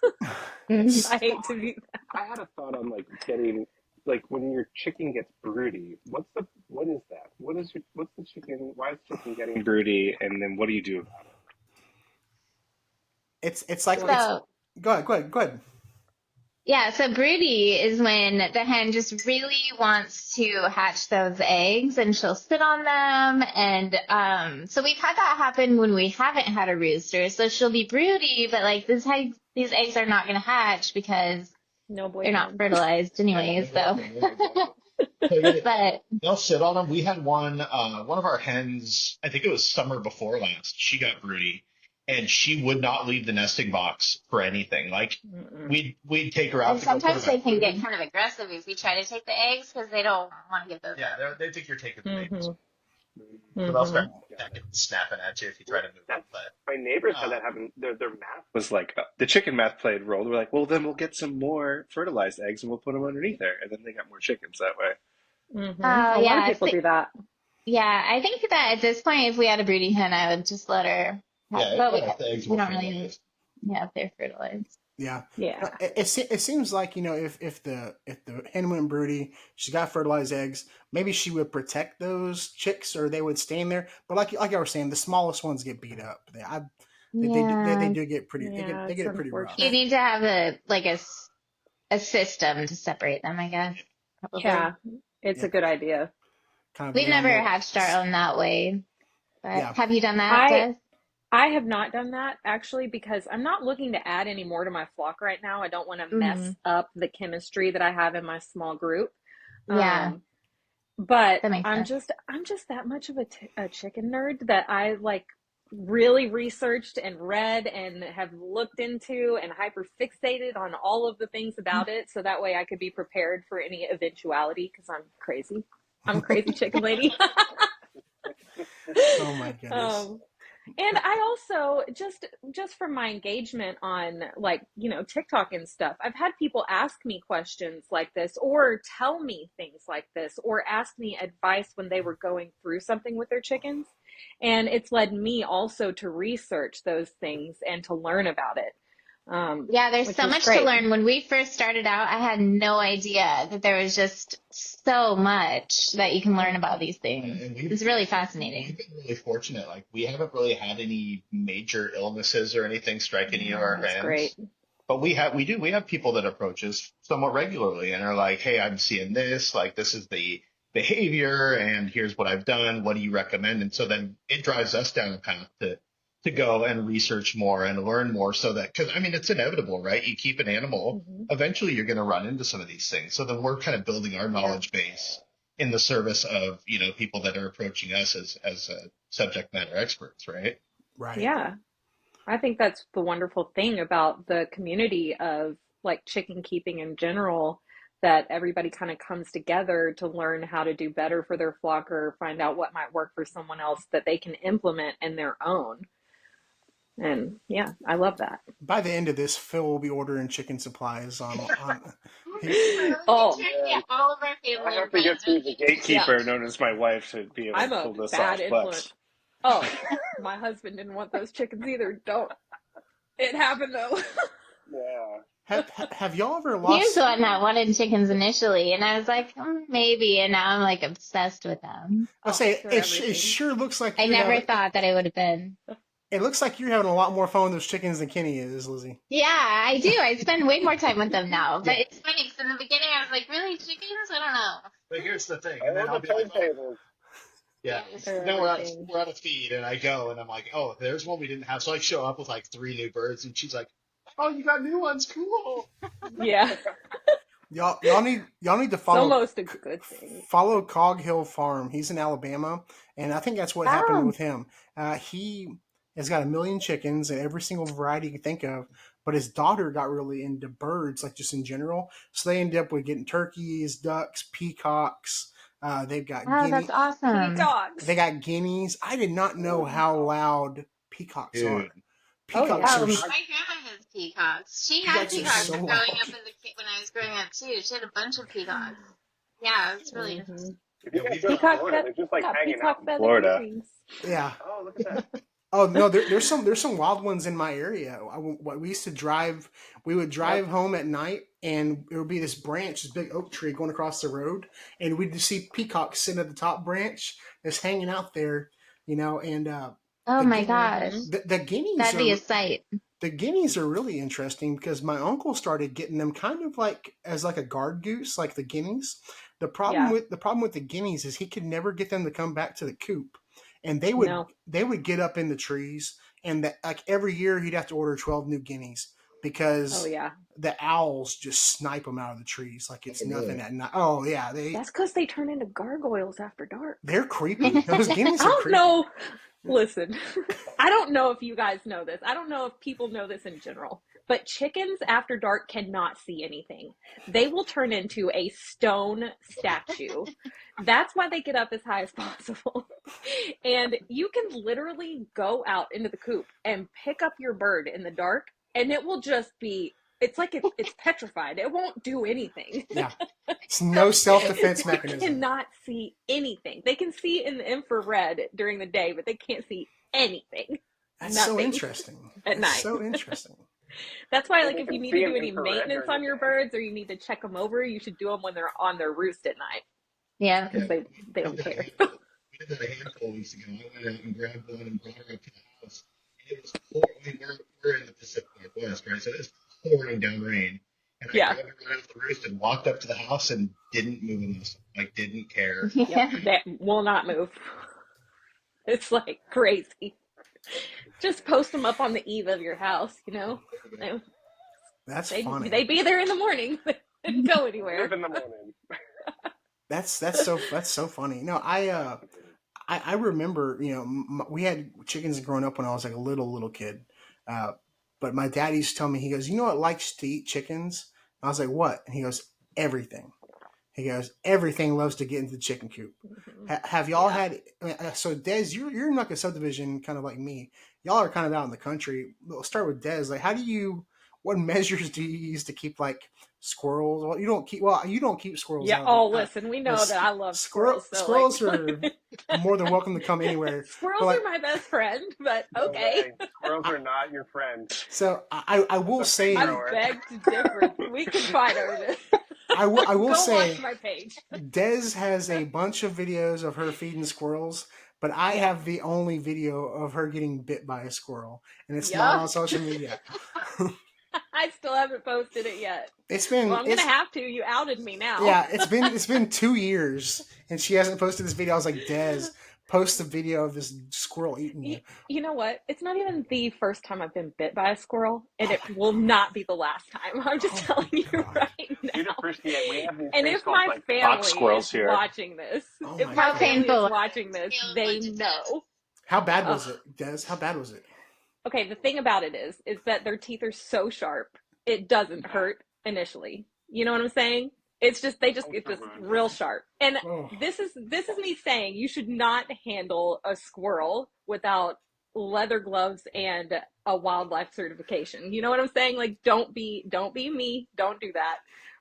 I hate to do that. I had a thought on like getting like when your chicken gets broody, what is that? What's the chicken? Why is chicken getting broody? And then what do you do about It's like Well, it's. So Go ahead. yeah, so broody is when the hen just really wants to hatch those eggs and she'll sit on them. And so we've had that happen when we haven't had a rooster. So she'll be broody, but like these eggs are not going to hatch because no they're not boyfriend. fertilized Yeah, anyways. So, exactly. Yeah, exactly. So yeah, but they'll sit on them. We had one of our hens, I think it was summer before last, she got broody and she would not leave the nesting box for anything. Like Mm-mm. we'd take her out and to go put sometimes her they can food. get kind of aggressive if we try to take the eggs because they don't want to give those Yeah, up. they think you're taking the babies. Mm-hmm. So they'll start Mm-hmm. pecking and snapping at you if you try to move them. But my neighbors had uh, that happen. Their math was like the chicken math played role. They were like, well, then we'll get some more fertilized eggs and we'll put them underneath there, and then they got more chickens that way. Mm-hmm. Oh A lot of yeah, people do that. yeah. I think that at this point, if we had a broody hen, I would just let her have, yeah, but yeah, the eggs we were don't really know, fertilized. yeah, if they're fertilized. Yeah. Yeah. It seems like, if the hen went broody, she got fertilized eggs, maybe she would protect those chicks or they would stay in there. But like I was saying, the smallest ones get beat up. They Yeah, do get pretty Yeah, they it's get it pretty you rough. unfortunate. need to have a system to separate them, I guess. Probably. Yeah, it's a Yeah, good idea. kind of We've their own never little. hatched our own that way, but Yeah, have you done that, I Des? I have not done that actually because I'm not looking to add any more to my flock right now. I don't want to Mm, mess up the chemistry that I have in my small group. yeah, Um, but that makes I'm sense. just that much of a chicken nerd that I like really researched and read and have looked into and hyper fixated on all of the things about it so that way I could be prepared for any eventuality because I'm crazy. I'm a crazy chicken lady. oh my goodness. um, and I also just from my engagement on like, TikTok and stuff, I've had people ask me questions like this or tell me things like this or ask me advice when they were going through something with their chickens. And it's led me also to research those things and to learn about it, Yeah, there's which so is much to great. learn. When we first started out, I had no idea that there was just so much that you can learn about these things. And It's really we've fascinating. been really fortunate. Like we haven't really had any major illnesses or anything strike any of Yeah, our that's great. hens. But we have people that approach us somewhat regularly and are like, hey, I'm seeing this, like this is the behavior and here's what I've done. What do you recommend? And so then it drives us down a path to go and research more and learn more so that, because I mean, it's inevitable, right? You keep an animal, Hmm. eventually you're going to run into some of these things. So then we're kind of building our Yeah. knowledge base in the service of, people that are approaching us as subject matter experts, right? Right. Yeah. I think that's the wonderful thing about the community of like chicken keeping in general, that everybody kind of comes together to learn how to do better for their flock or find out what might work for someone else that they can implement in their own. And yeah, I love that. By the end of this, Phil will be ordering chicken supplies on. He, Oh, Trying to Yeah, get all of our I family have to get involved. through the yeah, gatekeeper known as my wife to be able to I'm a pull this bad off. But influence. Oh, my husband didn't want those chickens either. Don't. It happened though. yeah, have y'all ever He was the lost? one that wanted chickens initially, and I was like, maybe, and now I'm like obsessed with them. I Oh, say they're it everything. sure looks like I you're never having. thought that it would have been. It looks like you're having a lot more fun with those chickens than Kenny is, Lizzie. Yeah, I do. I spend way more time with them now. But Yeah. it's funny because in the beginning I was like, really, chickens? I don't know. But here's the thing, I and then love I'll the be like, oh, turntables. yeah. They're Then everything. we're at a feed, and I go, and I'm like, oh, there's one we didn't have. So I show up with like 3 new birds, and she's like, oh, you got new ones, cool. Yeah, Y'all need to it's follow almost a good thing. Cog Hill Farm. He's in Alabama, and I think that's what happened Oh, with him. He has got 1 million chickens and every single variety you can think of. But his daughter got really into birds, like just in general. So they ended up with getting turkeys, ducks, peacocks. They've got oh, that's awesome. They Peacocks. got guineas. I did not know how loud peacocks are. Dude. Oh Peacocks yeah. are My grandma has peacocks. She had peacocks are peacocks so growing loud. up when I was growing up too. She had a bunch of peacocks. Yeah, it's really Hmm. interesting. If you Yeah, guys we've go to got Peacock Florida, fe- they're just like got hanging out peacock in feathers and Florida. wings. Yeah. Oh, look at that. Oh no, there's some wild ones in my area. We used to drive. We would Yep. drive home at night, and there would be this branch, this big oak tree going across the road, and we'd just see peacocks sitting at the top branch, just hanging out there, And Oh the my gu- gosh. Hmm. the guineas That'd be a are sight. the guineas are really interesting because my uncle started getting them kind of like as like a guard goose, like the guineas. Yeah. The problem with the guineas is he could never get them to come back to the coop, and No. they would get up in the trees, and like every year he'd have to order 12 new guineas Oh because yeah. the owls just snipe them out of the trees like it's Oh, nothing really? at night. Oh yeah, That's because they turn into gargoyles after dark. they're creepy. Those guineas I are don't creepy. know. Listen, I don't know if you guys know this. I don't know if people know this in general, but chickens after dark cannot see anything. They will turn into a stone statue. That's why they get up as high as possible. And you can literally go out into the coop and pick up your bird in the dark, and it will just be, it's like it's petrified. It won't do anything. Yeah, it's no self defense They mechanism. cannot see anything. They can see in the infrared during the day, but they can't see anything. That's so Nothing interesting. at That's night. so interesting. That's why, Yeah, like, they if you can need see to in do any infrared maintenance during on the your day. birds or you need to check them over, you should do them when they're on their roost at night Yeah. because they We don't did that a care. handful. We did that a handful of weeks ago. I went out and grabbed one and brought her up to the house. And it was pouring. I mean, we're in the Pacific Northwest, right? So it was pouring down rain. And I Yeah. grabbed her right off the roost and walked up to the house and didn't move a muscle. Like, didn't care. Yep, Yeah. they will not move. It's like crazy. Just post them up on the eve of your house, They- That's They'd, funny. they'd be there in the morning. They didn't go Live anywhere. in the morning. That's so funny. No, I remember we had chickens growing up when I was like a little kid, uh, but my dad used to tell me, he goes, what likes to eat chickens? And I was like, what? And he goes, everything. He goes, everything loves to get into the chicken coop. Mhm. Have y'all Yeah. had? So Des, you're in like a subdivision, kind of like me. Y'all are kind of out in the country. We'll start with Des. Like, what measures do you use to keep like squirrels? Well, you don't keep squirrels Yeah. out of Oh, the. listen, we know that I love Squirrel, squirrels. So, squirrels are more than welcome to come anywhere. But squirrels like, are my best friend, but No okay. way. Squirrels are not your friend. so I will That's a big say, I grower. beg to differ. We can fight over this. I will Go say, watch my page. Des has a bunch of videos of her feeding squirrels, but I Yeah. have the only video of her getting bit by a squirrel, and it's not Yeah. on social media. I still haven't posted it yet. It's been, Well, I'm gonna have to. You outed me now. yeah, it's been 2 years, and she hasn't posted this video. I was like, Des, post the video of this squirrel eating you. You know what? It's not even the first time I've been bit by a squirrel, and it will not be the last time. I'm just Oh telling you God. right You'd now. appreciate. We have these And things if called my like family fox squirrels is here. watching this, Oh if my my God. family Painful. is watching this, they know. How bad was Ugh. it, Des? How bad was it? Okay, the thing about it is that their teeth are so sharp, it doesn't hurt initially. You know what I'm saying? It's just they just Oh, get so this rude. real sharp. And Oh, this is me saying you should not handle a squirrel without leather gloves and a wildlife certification. You know what I'm saying? Like don't be me, don't do that.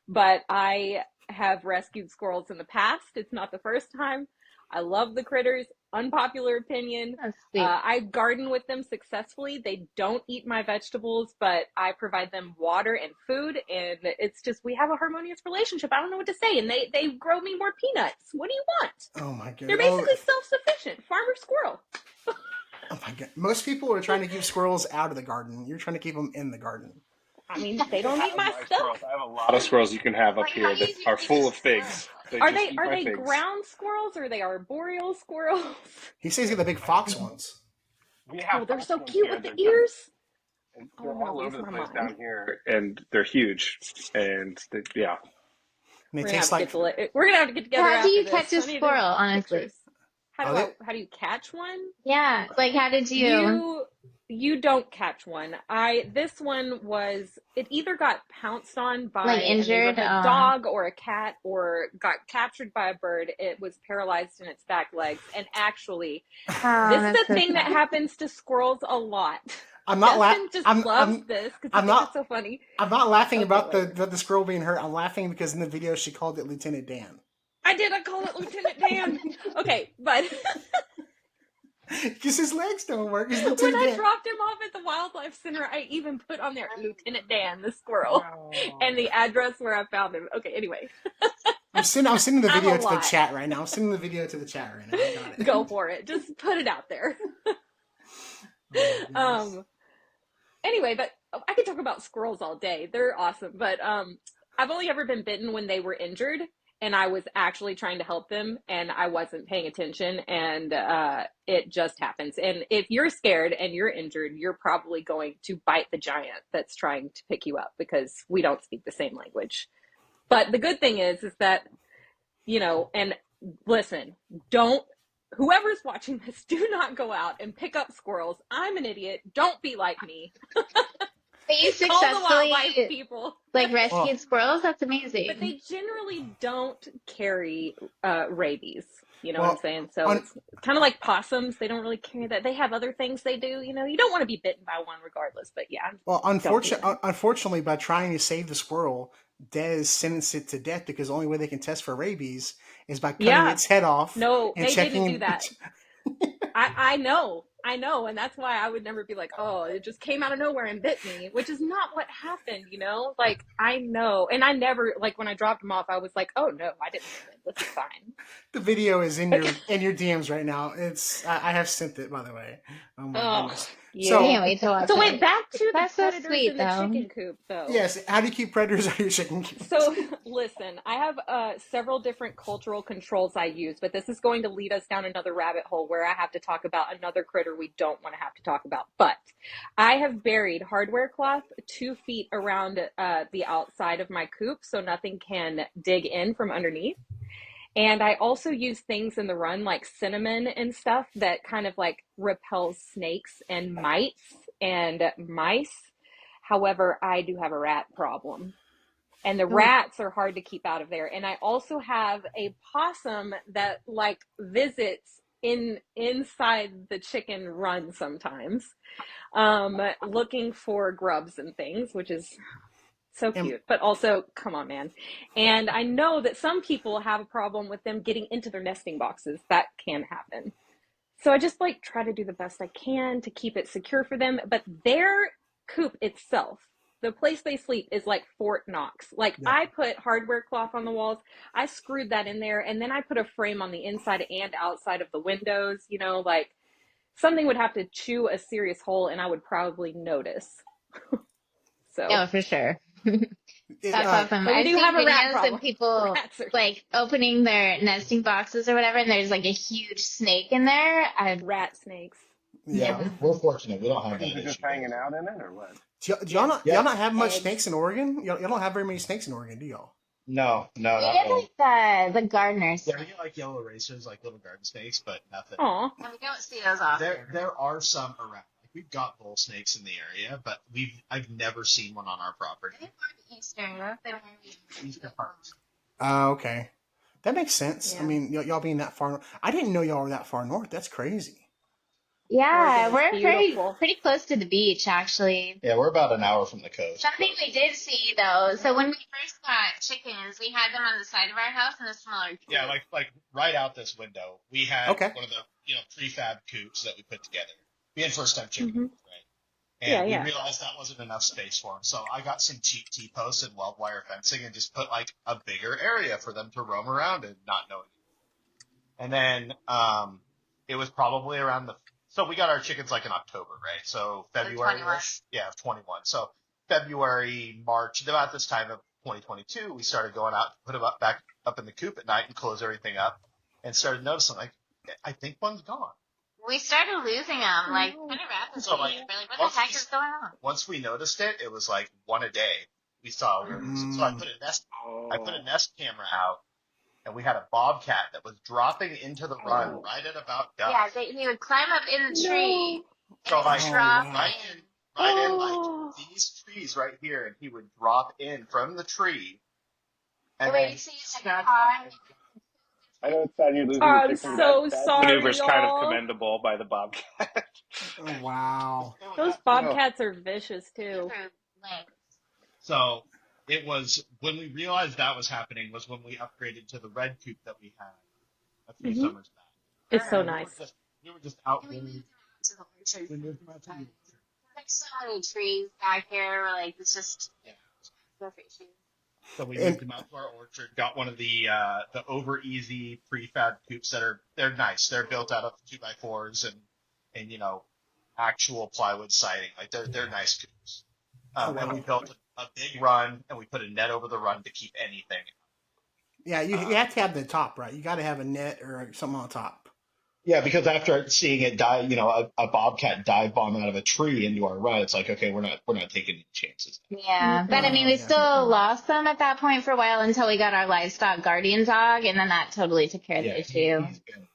But I have rescued squirrels in the past. It's not the first time. I love the critters. Unpopular opinion. That's sweet. I garden with them successfully. They don't eat my vegetables, but I provide them water and food, and it's just we have a harmonious relationship. I don't know what to say, and they grow me more peanuts. What do you want? oh my God. They're basically self-sufficient. Farmer squirrel. Oh my God. Most people are trying to keep squirrels out of the garden. You're trying to keep them in the garden. I mean, they don't eat my Squirrels. stuff. I have a lot of squirrels you can have up Like, here how that easy are is full it of figs. They Are just they eat are my they figs. ground squirrels or are they arboreal squirrels? He says he's got the big fox ones. We have Oh, they're fox so ones cute here. with the They're ears. giant. Oh, They're I'm gonna all lose over the my place mind. down here, and they're huge. And yeah, And they We're gonna taste have to like. we're gonna have to get together How do after you this. catch a I need to squirrel, honestly? pictures. How do you catch one? Yeah. Like, how did you? You don't catch one. This one was it either got pounced on by Like, a injured? neighborhood dog or a cat or got captured by a bird. It was paralyzed in its back legs. And actually, Oh, this is that's a so thing that sad. happens to squirrels a lot. I'm not Justin just loves I'm this because he I'm thinks not it's so funny. I'm not laughing Okay, about wait. the squirrel being hurt. I'm laughing because in the video she called it Lieutenant Dan. I call it Lieutenant Dan. Okay, but Because his legs don't work. He's When Lieutenant I Dan. dropped him off at the wildlife center, I even put on there Lieutenant Dan, the squirrel, No. and the address where I found him. Okay, anyway, I'm sending the I'm video a to the lot. chat right now. I'm sending the video to the chat right now. I got it. Go for it. Just put it out there. Oh, my goodness. Anyway, but I could talk about squirrels all day. They're awesome. But I've only ever been bitten when they were injured and I was actually trying to help them and I wasn't paying attention and it just happens. And if you're scared and you're injured, you're probably going to bite the giant that's trying to pick you up because we don't speak the same language. But the good thing is that, you know, and listen, whoever's watching this, do not go out and pick up squirrels. I'm an idiot. Don't be like me. But you Call the wildlife successfully people. like Well, rescued squirrels? That's But amazing. they generally don't carry rabies. You know what I'm well, saying? So un- it's kind of like possums. They don't really carry that. They have other things they do. You know, you don't want to be bitten by one regardless. But yeah, well, don't do that. unfortunately, by trying to save the squirrel, Des sentenced it to death because the only way they can test for rabies is by cutting Yeah. its head off No, and they checking. didn't do that. I know, and that's why I would never be like, oh, it just came out of nowhere and bit me, which is not what happened, you know? Like, I know, and I never, like, when I dropped him off, I was like, oh, no, I didn't get it. This is fine. The video is in your DMs right now. I have sent it, by the way. Oh my Oh, goodness. I yeah. can't wait to watch So wait, it. back to the That's so predators sweet, in the though. chicken coop, though. Yes, how do you keep predators out of your chicken coop? So listen, I have several different cultural controls I use, but this is going to lead us down another rabbit hole where I have to talk about another critter we don't want to have to talk about. But I have buried hardware cloth 2 feet around the outside of my coop so nothing can dig in from underneath. And I also use things in the run like cinnamon and stuff that kind of like repels snakes and mites and mice. However, I do have a rat problem. And the rats are hard to keep out of there. And I also have a possum that like visits inside the chicken run sometimes, looking for grubs and things, which is so cute, but also, come on, man. And I know that some people have a problem with them getting into their nesting boxes. That can happen. So I just like try to do the best I can to keep it secure for them. But their coop itself, the place they sleep, is like Fort Knox. Like Yeah. I put hardware cloth on the walls. I screwed that in there. And then I put a frame on the inside and outside of the windows. You know, like something would have to chew a serious hole and I would probably notice. So. Yeah, for sure. That's awesome. But we I've do seen have a rat videos problem. of people Rats are like opening their nesting boxes or whatever, and there's like a huge snake in there. rat snakes. Yeah. Yeah. We're fortunate. We don't have that Is it just issue. hanging out in it or what? Do y'all not have much Eggs. snakes in Oregon? Y'all don't have very many snakes in Oregon, do y'all? No, We not get really. like the gardeners, Yeah, we get like yellow racers, like little garden snakes, but nothing. Aw. and we don't see those often. There are some around. Like we've got bull snakes in the area, but I've never seen one on our property. They weren't Eastern. They weren't Eastern parts. Okay. That makes sense. Yeah. I mean, y'all being that far. I didn't know y'all were that far north. That's crazy. Yeah, Oregon is we're beautiful. pretty close to the beach, actually. Yeah, we're about an hour from the coast. Something we did see though, so when we first got chickens, we had them on the side of our house in a smaller coop. Yeah, like right out this window, we had Okay. one of the prefab coops that we put together. We had first time chicken Mhm. coops, right? And Yeah. we realized that wasn't enough space for them. So I got some cheap T-posts and weld wire fencing and just put like a bigger area for them to roam around and not know anything. And then it was probably around so we got our chickens like in October, right? So February, 21. yeah, 21. So February, March, about this time of 2022, we started going out, put them back up in the coop at night and close everything up, and started noticing like I think one's gone. We started losing them like Oh. kind of rapidly. So, like, We're like, what once the heck we- is going on? Once we noticed it, it was like one a day. We saw alerts. So I put a nest camera out, and we had a bobcat that was dropping into the run right at about dusk. Yeah, he would climb up in the tree So and like drop wow. right in. in Oh. like these trees right here, and he would drop in from the tree. And The way then you see it's like a pond. I know it's sad you're losing Oh, your I'm chicken. so that sorry, maneuver's kind of y'all. commendable by the bobcat. Oh, wow. Those bobcats are vicious too. So it was when we realized that was happening was when we upgraded to the red coop that we had a few Mhm. summers back. It's so And nice. We were just out And we there. moved them out to the orchard. We moved them out to the orchard. Like so many trees back here. We're like, it's just Yeah. go for issues. So we And moved them out to our orchard. Got one of the over easy prefab coops they're nice. They're built out of 2x4s and actual plywood siding. Like they're nice coops. oh And we wow, built a big run and we put a net over the run to keep anything. yeah, you have to have the top right. You got to have a net or something on top. Yeah, because after seeing it die, a bobcat dive bomb out of a tree into our run, it's like, okay, we're not taking any chances. Yeah, but I mean, we Yeah. still lost them at that point for a while until we got our livestock guardian dog, and then that totally took care of the issue. He's been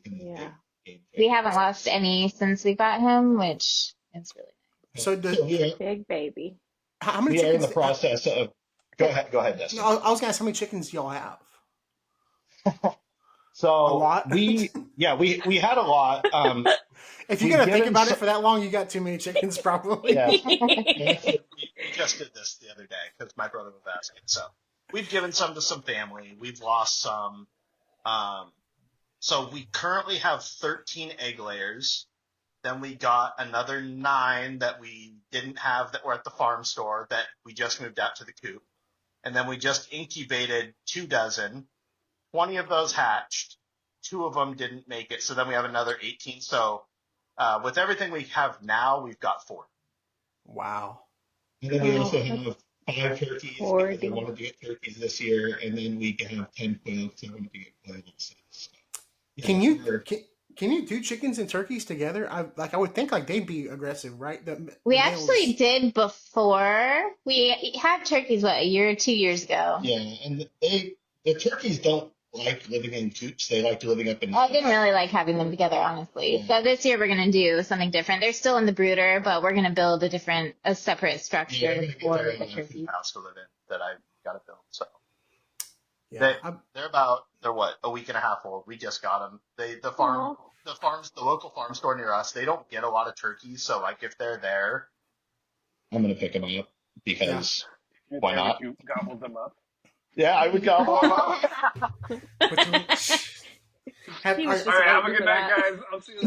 the Yeah. big game We changer. haven't lost any since we got him, which is really So Big baby. how many we are in chickens? the process of. Go ahead, Dustin. No, I was gonna ask how many chickens y'all have. So A lot? we had a lot. If you're We've gonna think given about so- it for that long, you got too many chickens probably. Yeah. We just did this the other day because my brother was asking. So we've given some to some family. We've lost some. So we currently have 13 egg layers. Then we got another 9 that we didn't have that were at the farm store that we just moved out to the coop. And then we just incubated 2 dozen. 20 of those hatched. 2 of them didn't make it. So then we have another 18. So with everything we have now, we've got 40. Wow. And then we also have 5 turkeys because 40. I wanted to get turkeys this year, and then we have 10 quail because I wanted to get quail also. So, yeah, Can you do chickens and turkeys together? I would think like they'd be aggressive, right? We the actually males- did before. We had turkeys, what, a year or 2 years ago? Yeah, and the turkeys don't like living in coops. They like living up in. I didn't really like having them together, honestly. Yeah. So this year we're going to do something different. They're still in the brooder, but we're going to build a separate Yeah, structure I'm gonna get for their the own turkeys. house to live in that I got to build. So yeah. they're what, a week and a half old. We just got them. The local farm store near us, they don't get a lot of turkeys. So like if they're there, I'm gonna pick them up because why not? You gobbled them up. Yeah, I would gobble them up. He was just All right, have a waiting good for night, that. guys. I'll see you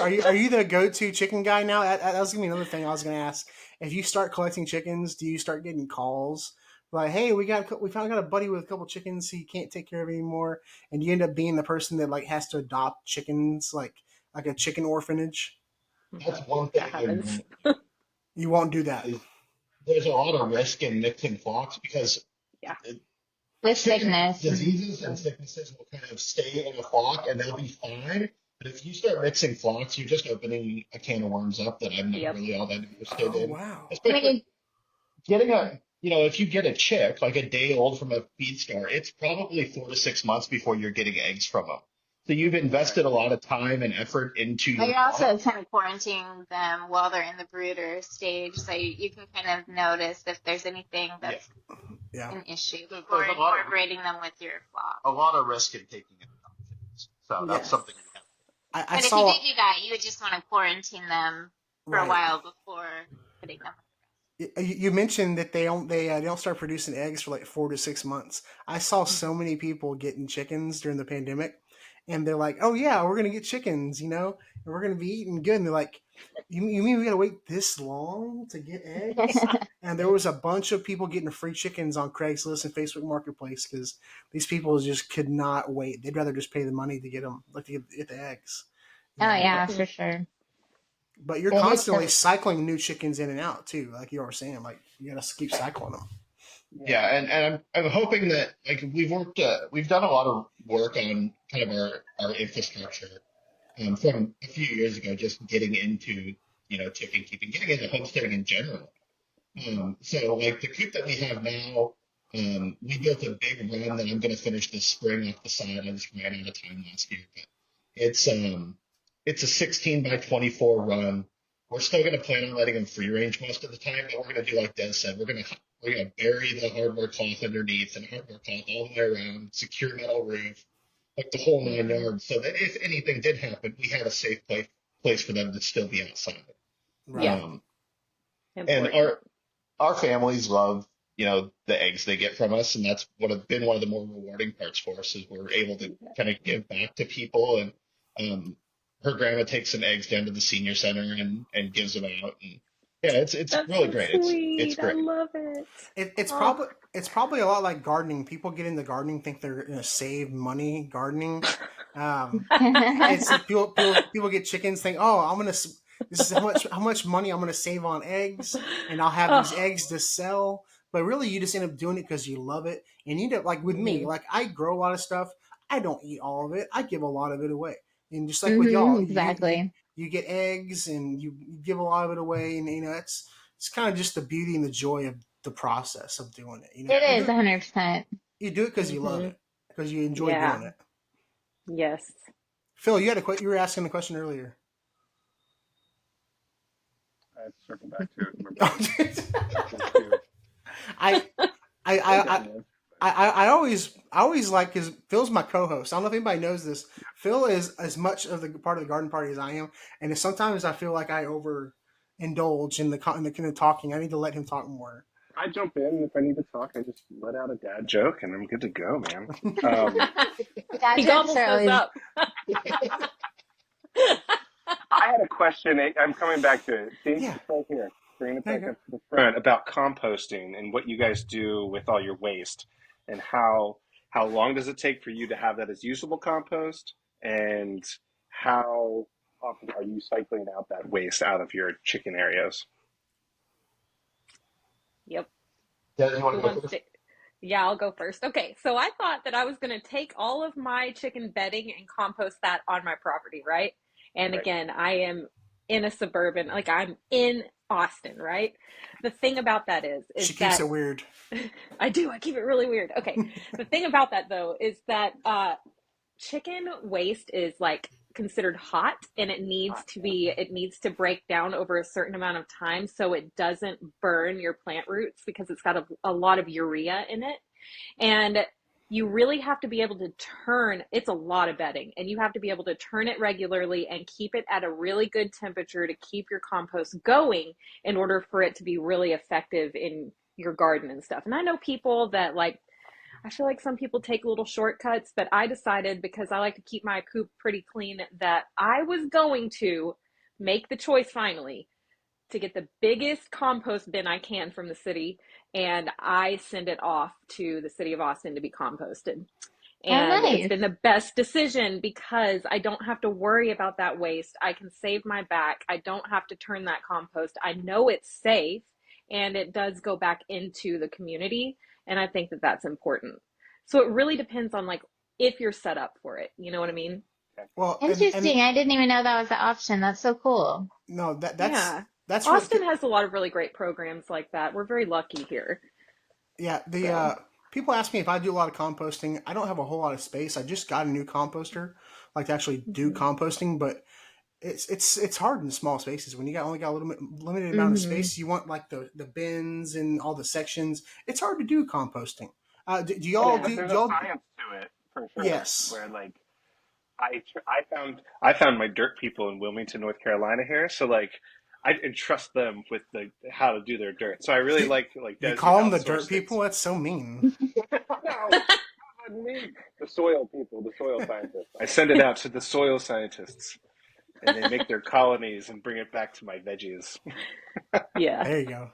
later. Are you the go-to chicken guy now? That was gonna be another thing I was gonna ask. If you start collecting chickens, do you start getting calls like, "Hey, we got a buddy with a couple chickens he can't take care of anymore," and you end up being the person that like has to adopt chickens, like a chicken orphanage? That's one thing. That happens. You won't do that. There's a lot of risk in mixing flocks because Yeah. With sickness. diseases and sicknesses will kind of stay in a flock and they'll be fine. But if you start mixing flocks, you're just opening a can of worms up that I'm not Yep. really all that interested Oh in. wow. Especially getting if you get a chick like a day old from a feed store, it's probably 4 to 6 months before you're getting eggs from them. So you've invested a lot of time and effort into But your you're also kind of quarantining them while they're in the brooder stage, so you can kind of notice if there's anything that's Yeah. an issue There's before a lot of- incorporating them with your flock. a lot of risk in taking adoptions. So that's Yes. something we have. I But if saw. you did do that, you would just want to quarantine them for a Right. while before putting them. You mentioned that they don't start producing eggs for like 4 to 6 months. I saw so many people getting chickens during the pandemic, and they're like, "Oh yeah, we're gonna get chickens, and we're gonna be eating good." And they're like, "You mean we gotta wait this long to get eggs?" And there was a bunch of people getting free chickens on Craigslist and Facebook Marketplace because these people just could not wait. They'd rather just pay the money to get them, like to get the eggs. Oh yeah, for sure. But you're Well, constantly cycling new chickens in and out too, like you were saying. Like you gotta keep cycling them. Yeah, and I'm hoping that like we've done a lot of work on kind of our infrastructure from a few years ago, just getting into chicken keeping, getting into homesteading in general. So like the coop that we have now, we built a big run that I'm going to finish this spring off the side. I just ran out of time last year, but it's a 16 by 24 run. We're still going to plan on letting them free range most of the time, but we're going to do like Des said. We're going to bury the hardware cloth underneath and hardware cloth all the way around, secure metal roof, like the whole 9 yards, so that if anything did happen, we had a safe place for them to still be outside. Right. Yeah. And our families love the eggs they get from us. And that's been one of the more rewarding parts for us is we're able to kind of give back to people. And her grandma takes some eggs down to the senior center and gives them out. And yeah, it's That's really so great. It's sweet. I great. love it. It's Oh. probably a lot like gardening. People get into gardening, think they're gonna save money gardening. It's like people get chickens, think, oh, this is how much money I'm gonna save on eggs, and I'll have these Oh. eggs to sell. But really, you just end up doing it because you love it, and you end up like with me. Mhm. Like I grow a lot of stuff. I don't eat all of it. I give a lot of it away, and just like with y'all, Exactly. you get eggs and you give a lot of it away, and it's kind of just the beauty and the joy of the process of doing it. It is 100%. You do it because you love Mhm. it, because you enjoy Yeah. doing it. Yes. Phil, you were asking a question earlier. I have to circle back to it. Remember. I I I, I always like because Phil's my co-host. I don't know if anybody knows this. Phil is as much of the part of the garden party as I am, and sometimes I feel like I overindulge in the talking. I need to let him talk more. I jump in if I need to talk. I just let out a dad joke and I'm good to go, man. Dad He jokes gobbles are those always up. I had a question. I'm coming back to it. See, Yeah. it's right here. Bringing it There you back go. up to the front about composting and what you guys do with all your waste, and how long does it take for you to have that as usable compost, and how often are you cycling out that waste out of your chicken areas? Yep. Yeah, you want Who to go wants first? to? Yeah, I'll go first. Okay, so I thought that I was going to take all of my chicken bedding and compost that on my property, right? And Right. again, I am in a suburban, like I'm in Austin, right? The thing about that is She keeps that it weird. I do, I keep it really weird. Okay, the thing about that though is that chicken waste is like considered hot and it needs to break down over a certain amount of time so it doesn't burn your plant roots because it's got a lot of urea in it. And you really have to be able to it's a lot of bedding, and you have to be able to turn it regularly and keep it at a really good temperature to keep your compost going in order for it to be really effective in your garden and stuff. And I know people that like, I feel like some people take little shortcuts, but I decided because I like to keep my coop pretty clean that I was going to make the choice finally to get the biggest compost bin I can from the city, and I send it off to the city of Austin to be composted. Oh, And it's nice. been the best decision because I don't have to worry about that waste. I can save my back. I don't have to turn that compost. I know it's safe and it does go back into the community. And I think that that's important. So it really depends on like if you're set up for it. You know what I mean? Well, and Interesting. I didn't even know that was the option. That's so cool. no, Yeah. that's what Austin has a lot of really great programs like that. We're very lucky here. yeah, the So, people ask me if I do a lot of composting. I don't have a whole lot of space. I just got a new composter, like to actually do mhm. composting, but it's hard in small spaces when you only got a little bit limited amount of Hmm. space. You want like the bins and all the sections. It's hard to do composting. Do I know, y'all but do there's a y'all? science to it for sure. Yes. Where like I found my dirt people in Wilmington, North Carolina here, so like I entrust them with the how to do their dirt. So I really You, like you Des, you call them the dirt outsource people? things. That's so mean. No, not me. The soil people, the soil scientists. I send it out to the soil scientists, and they make their colonies and bring it back to my veggies. Yeah. There you go.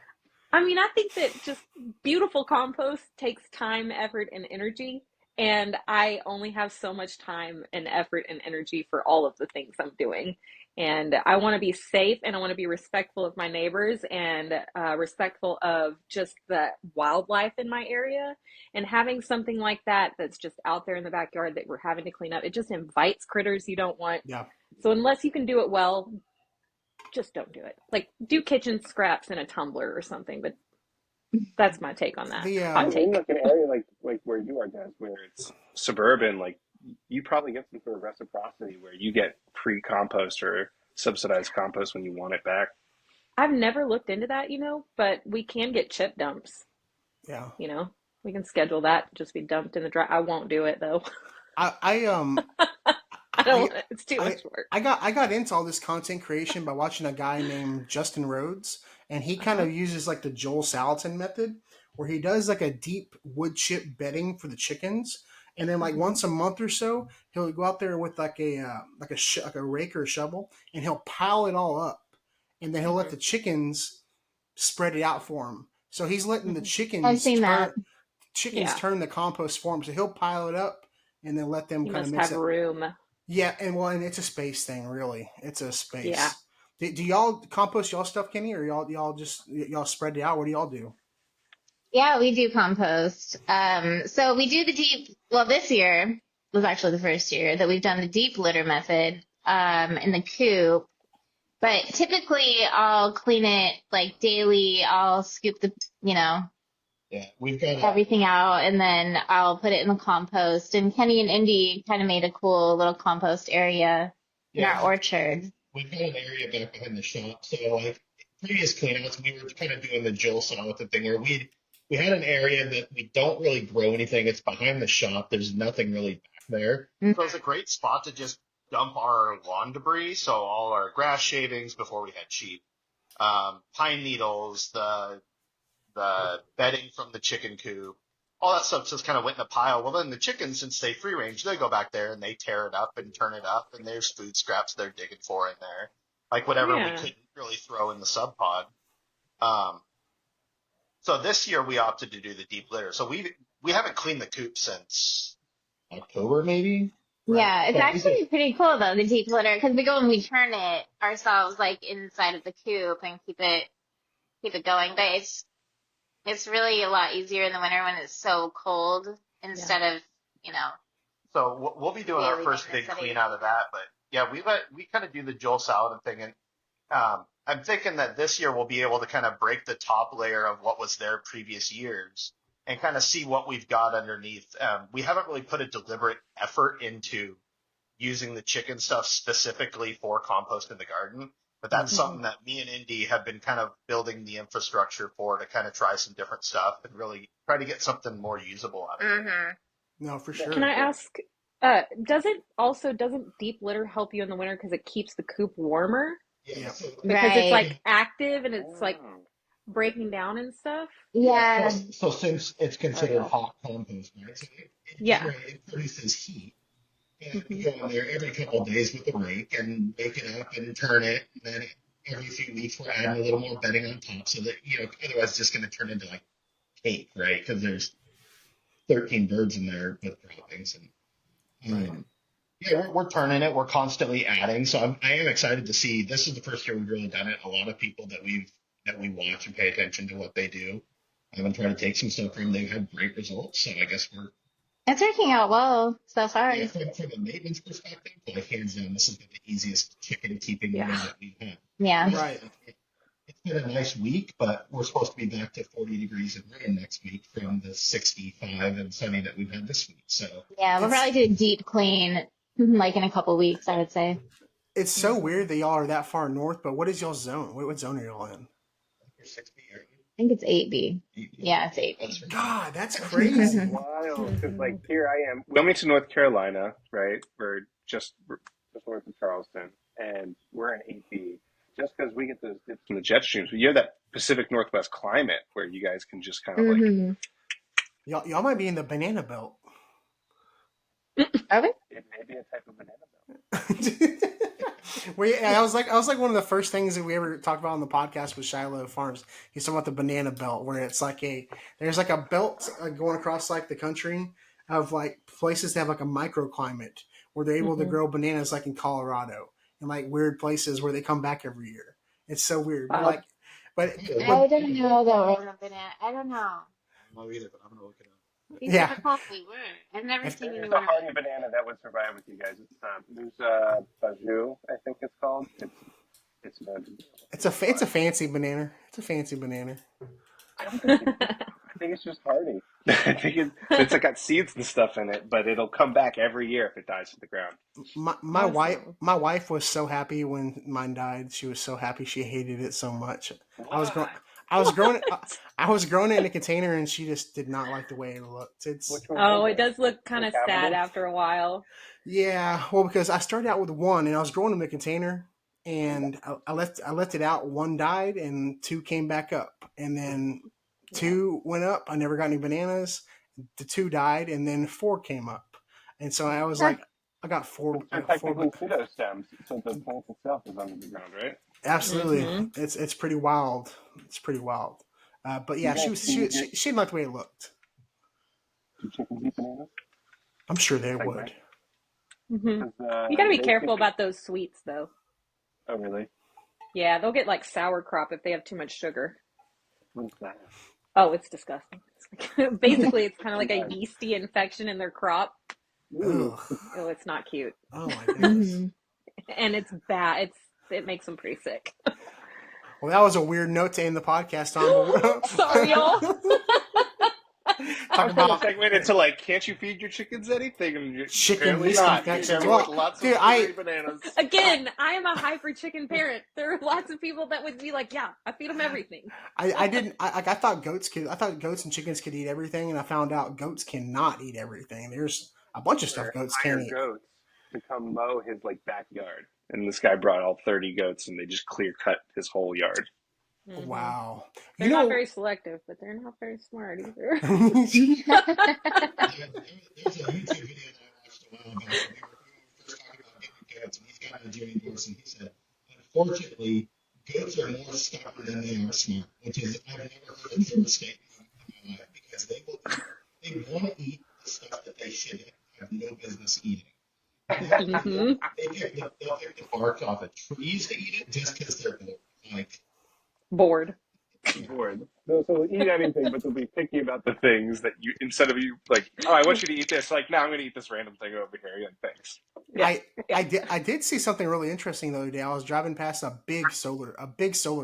I mean, I think that just beautiful compost takes time, effort, and energy. And I only have so much time and effort and energy for all of the things I'm doing. And I want to be safe and I want to be respectful of my neighbors and respectful of just the wildlife in my area. And having something like that that's just out there in the backyard that we're having to clean up, it just invites critters you don't want. Yeah. So unless you can do it well, just don't do it. Like do kitchen scraps in a tumbler or something, but that's my take on that. The Hot And in take. like an area like where you are, Des, where it's suburban, like you probably get some sort of reciprocity where you get free compost or subsidized compost when you want it back. I've never looked into that, but we can get chip dumps, yeah. you know. We can schedule that, just be dumped in the dry. I won't do it though. I I don't I want it. It's too I much work. I got into all this content creation by watching a guy named Justin Rhodes, and he kind Uh-huh. of uses like the Joel Salatin method, where he does like a deep wood chip bedding for the chickens, and then like once a month or so, he'll go out there with like a rake or a shovel, and he'll pile it all up, and then he'll let the chickens spread it out for him. So he's letting the I've seen that. chickens turn the compost for him. So he'll pile it up and then let them You kind of must mix have it. room. Yeah, and it's a space thing, really. It's a space. Yeah. Do y'all compost y'all stuff, Kenny, or y'all spread it out? What do y'all do? Yeah, we do compost. So we do well, this year was actually the first year that we've done the deep litter method, in the coop. But typically I'll clean it like daily. I'll scoop Yeah, we've got everything out, and then I'll put it in the compost. And Kenny and Indy kind of made a cool little compost area in our orchard. we've got an area back behind the shop. So like previous cleanouts, we were kind of doing the Jill Solomon thing where we had an area that we don't really grow anything. It's behind the shop. There's nothing really back there. So it's a great spot to just dump our lawn debris. So all our grass shavings before we had sheep, pine needles, the bedding from the chicken coop, all that stuff just kind of went in a pile. Well, then the chickens, since they free range, they go back there and they tear it up and turn it up, and there's food scraps they're digging for in there, like whatever we couldn't really throw in the sub pod. So this year we opted to do the deep litter. So we haven't cleaned the coop since October, maybe. Yeah, it's actually pretty cool though, the deep litter, because we go and we turn it ourselves like inside of the coop and keep it going. But it's really a lot easier in the winter when it's so cold instead of, So we'll be doing our daily first big clean out of that. But yeah, we kind of do the Joel Salatin thing. And I'm thinking that this year we'll be able to kind of break the top layer of what was there previous years and kind of see what we've got underneath. We haven't really put a deliberate effort into using the chicken stuff specifically for compost in the garden. But that's something that me and Indy have been kind of building the infrastructure for, to kind of try some different stuff and really try to get something more usable out of it. No, for sure. Can I ask, doesn't deep litter help you in the winter because it keeps the coop warmer? Yeah. So, Because it's like active and it's like breaking down and stuff? Yeah. So since it's considered hot compost, right? So it produces heat. And you go in there every couple of days with a rake and make it up and turn it. And then every few weeks we're adding a little more bedding on top so that, otherwise it's just going to turn into like cake, right? Because there's 13 birds in there with droppings. And we're turning it. We're constantly adding. So I am excited to see. This is the first year we've really done it. A lot of people that we watch and pay attention to what they do. I've been trying to take some stuff from them. They've had great results. So I guess It's working out well so far. yeah, from a maintenance perspective, like hands down, this has been the easiest chicken keeping year that we've had. Yeah. Right. It's been a nice week, but we're supposed to be back to 40 degrees and rain next week from the 65 and sunny that we've had this week. So Yeah, we'll probably do a deep clean like in a couple weeks, I would say. It's so weird that y'all are that far north, but what is y'all's zone? What zone are y'all in? we're 60 area. I think it's 8B. Yeah, it's 8B. That's right. God, that's crazy. Wild, because like here I am, Wilmington, North Carolina, right? We're just north of Charleston, and we're in 8B. Just because we get those dips from the jet streams, but you have that Pacific Northwest climate where you guys can just kind of like. Y'all might be in the banana belt. Are we? It may be a type of banana belt. I was like one of the first things that we ever talked about on the podcast with Shiloh Farms. He's talking about the banana belt, where it's like there's like a belt going across like the country of like places that have like a microclimate where they're able to grow bananas, like in Colorado and like weird places where they come back every year. It's so weird. Wow. But I don't know that we're in a banana. I don't know. I don't know either, but I'm going to look it up. These are the coffee. I've never seen There's anyone. a hardy banana that would survive with you guys. It's Musa Baju, I think it's called. It's it's a fancy banana. It's a fancy banana. I think it's just hardy. I think it's like got seeds and stuff in it, but it'll come back every year if it dies to the ground. My wife was so happy when mine died. She was so happy. She hated it so much. I was growing it in a container, and she just did not like the way it looked. It does look kind of sad after a while. Yeah, well, because I started out with one, and I was growing in the container, and I left it out. One died, and two came back up, and then 2 went up. I never got any bananas. The 2 died, and then 4 came up. And so I was like, I got 4. They're technically pseudo stems, so the plant itself is under the ground, right? Absolutely, Mm-hmm. it's pretty wild. It's pretty wild. But yeah, she didn't like the way it looked. Do chickens eat bananas? I'm sure they Like would. Mm-hmm. You got to be careful about those sweets, though. Oh, really? Yeah, they'll get like sauerkraut if they have too much sugar. What's that? Oh, it's disgusting. Basically, it's kind of like a yeasty infection in their crop. Ooh. Ugh. Oh, it's not cute. Oh my goodness. Mm-hmm. And it's bad. It makes them pretty sick. Well, that was a weird note to end the podcast on. Sorry, y'all. Talk about Segment into like, can't you feed your chickens anything? And chicken apparently yeast not. infections. Well, Well, lots dude, of sugary bananas. Again, I am a hyper chicken parent. There are lots of people that would be like, yeah, I feed them everything. I didn't. I thought goats could. I thought goats and chickens could eat everything, and I found out goats cannot eat everything. There's a bunch of stuff goats can't eat. Goats to come mow his like backyard, and this guy brought all 30 goats, and they just clear cut his whole yard. Mm-hmm. Wow. They're not very selective, but they're not very smart either. There's a YouTube video that I watched a while back. We were first talking about getting goats, and he's got a Jimmy Dorse, and he said, unfortunately, goats are more stubborn than they are smart, which is, I've never heard a truer statement in my life, because they want to eat the stuff that they should have no business eating. Mm-hmm. They'll pick the bark off of trees to eat it just because they're Bored. Bored. So they'll eat anything, but they'll be picky about the things that you, instead of you like, oh, I want you to eat this, like, no, I'm going to eat this random thing over here. Yeah, thanks. Yeah. I did see something really interesting the other day. I was driving past a big solar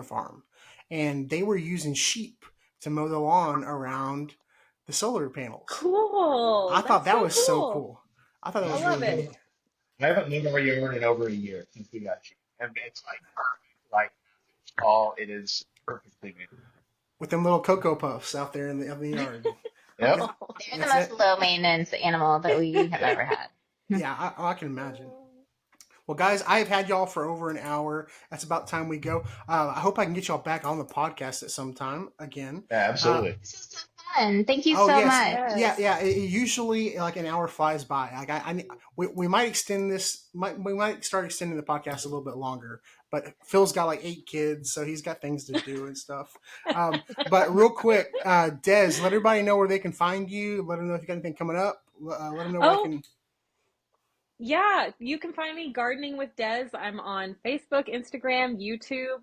farm, and they were using sheep to mow the lawn around the solar panels. Cool. I thought that was so cool. I thought that was love really it. cool. I haven't moved our yard in over a year since we got sheep, and it's like perfect. Like all it is perfectly made. With them little Cocoa Puffs out there in the yard. Yep. They're the most low maintenance animal that we have ever had. Yeah, I can imagine. Well, guys, I've had y'all for over an hour. That's about time we go. I hope I can get y'all back on the podcast at some time again. Yeah, absolutely. This is so fun. Thank you so much. Yeah. Usually, like an hour flies by. Like we might extend this. We might start extending the podcast a little bit longer. But Phil's got like 8 kids, so he's got things to do and stuff. But real quick, Des, let everybody know where they can find you. Let them know if you got anything coming up. Let them know where they can. Yeah, you can find me gardening with Des. I'm on Facebook, Instagram, YouTube,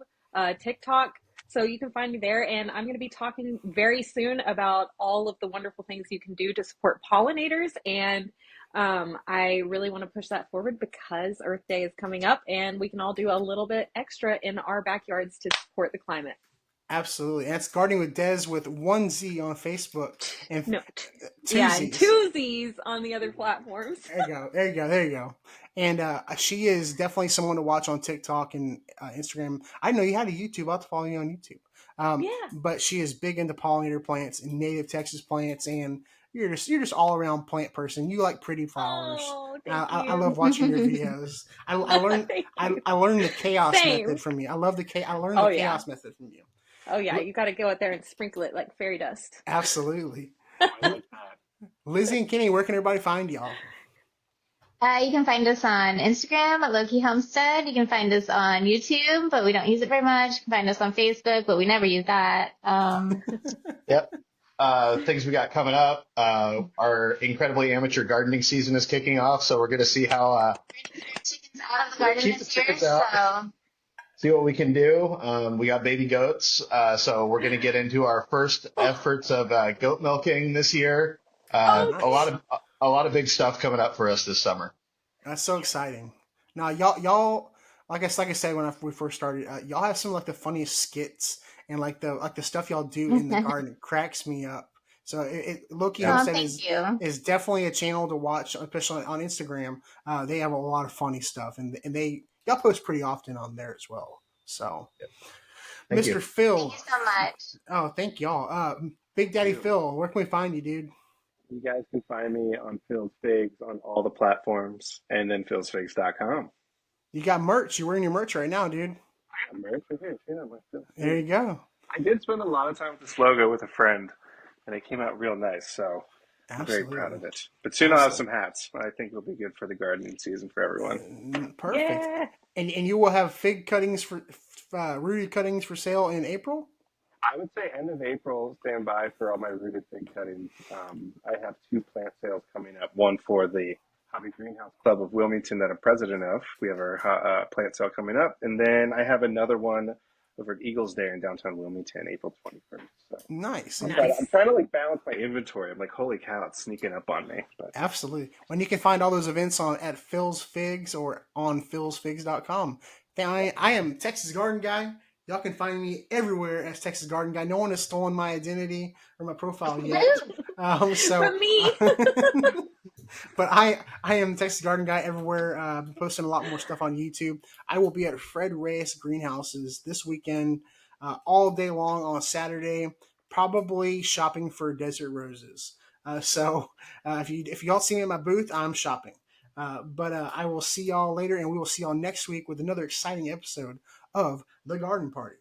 TikTok. So you can find me there. And I'm going to be talking very soon about all of the wonderful things you can do to support pollinators. And I really want to push that forward because Earth Day is coming up and we can all do a little bit extra in our backyards to support the climate. Absolutely. And it's Gardening with Des with 1 Z on Facebook and two Z's on the other platforms. There you go. And she is definitely someone to watch on TikTok and Instagram. I know you had a YouTube. I'll have to follow you on YouTube. But she is big into pollinator plants and native Texas plants, and you're just all around plant person. You like pretty flowers. Oh, I love watching your videos. I learned the chaos method from you. I learned the chaos method from you. Oh yeah, you got to go out there and sprinkle it like fairy dust. Absolutely. Lissy and Kenny, where can everybody find y'all? You can find us on Instagram at Loki Homestead. You can find us on YouTube, but we don't use it very much. You can find us on Facebook, but we never use that. Yep. Things we got coming up. Our incredibly amateur gardening season is kicking off, so we're going to see how Chickens out of the garden keep the this year, chickens out. so See what we can do. We got baby goats, so we're going to get into our first efforts of goat milking this year. Nice. A lot of big stuff coming up for us this summer. That's so exciting. Now, y'all, like I said when we first started, y'all have some like the funniest skits and like the stuff y'all do in the garden cracks me up. So Loki Homestead is definitely a channel to watch, especially on Instagram. They have a lot of funny stuff, and y'all post pretty often on there as well. So, Thank Mr. you. Phil. thank you so much. Oh, thank y'all. Big Daddy Phil, where can we find you, dude? You guys can find me on Phil's Figs on all the platforms, and then philsfigs.com. You got merch. You're wearing your merch right now, dude. I'm right here. Yeah, There you go. I did spend a lot of time with this logo with a friend, and it came out real nice. So I'm very proud Absolutely. of it. But soon I'll have some hats. I think it'll be good for the gardening season for everyone. Perfect. Yeah. And you will have fig cuttings for rooted cuttings for sale in April. I would say end of April, stand by for all my rooted fig cuttings. I have 2 plant sales coming up. One for the Hobby Greenhouse Club of Wilmington that I'm president of. We have our plant sale coming up. And then I have another one over at Eagles Day in downtown Wilmington, April 21st. So Nice. I'm And trying, I'm trying to like balance my inventory. I'm like, holy cow, it's sneaking up on me. But absolutely. When you can find all those events on at Phil's Figs or on philsfigs.com. I am Texas Garden Guy. Y'all can find me everywhere as Texas Garden Guy. No one has stolen my identity or my profile yet. From me. But I am Texas Garden Guy everywhere. Posting a lot more stuff on YouTube. I will be at Fred Reyes Greenhouses this weekend, all day long on Saturday. Probably shopping for desert roses. If y'all see me at my booth, I'm shopping. But I will see y'all later, and we will see y'all next week with another exciting episode of The Garden Party.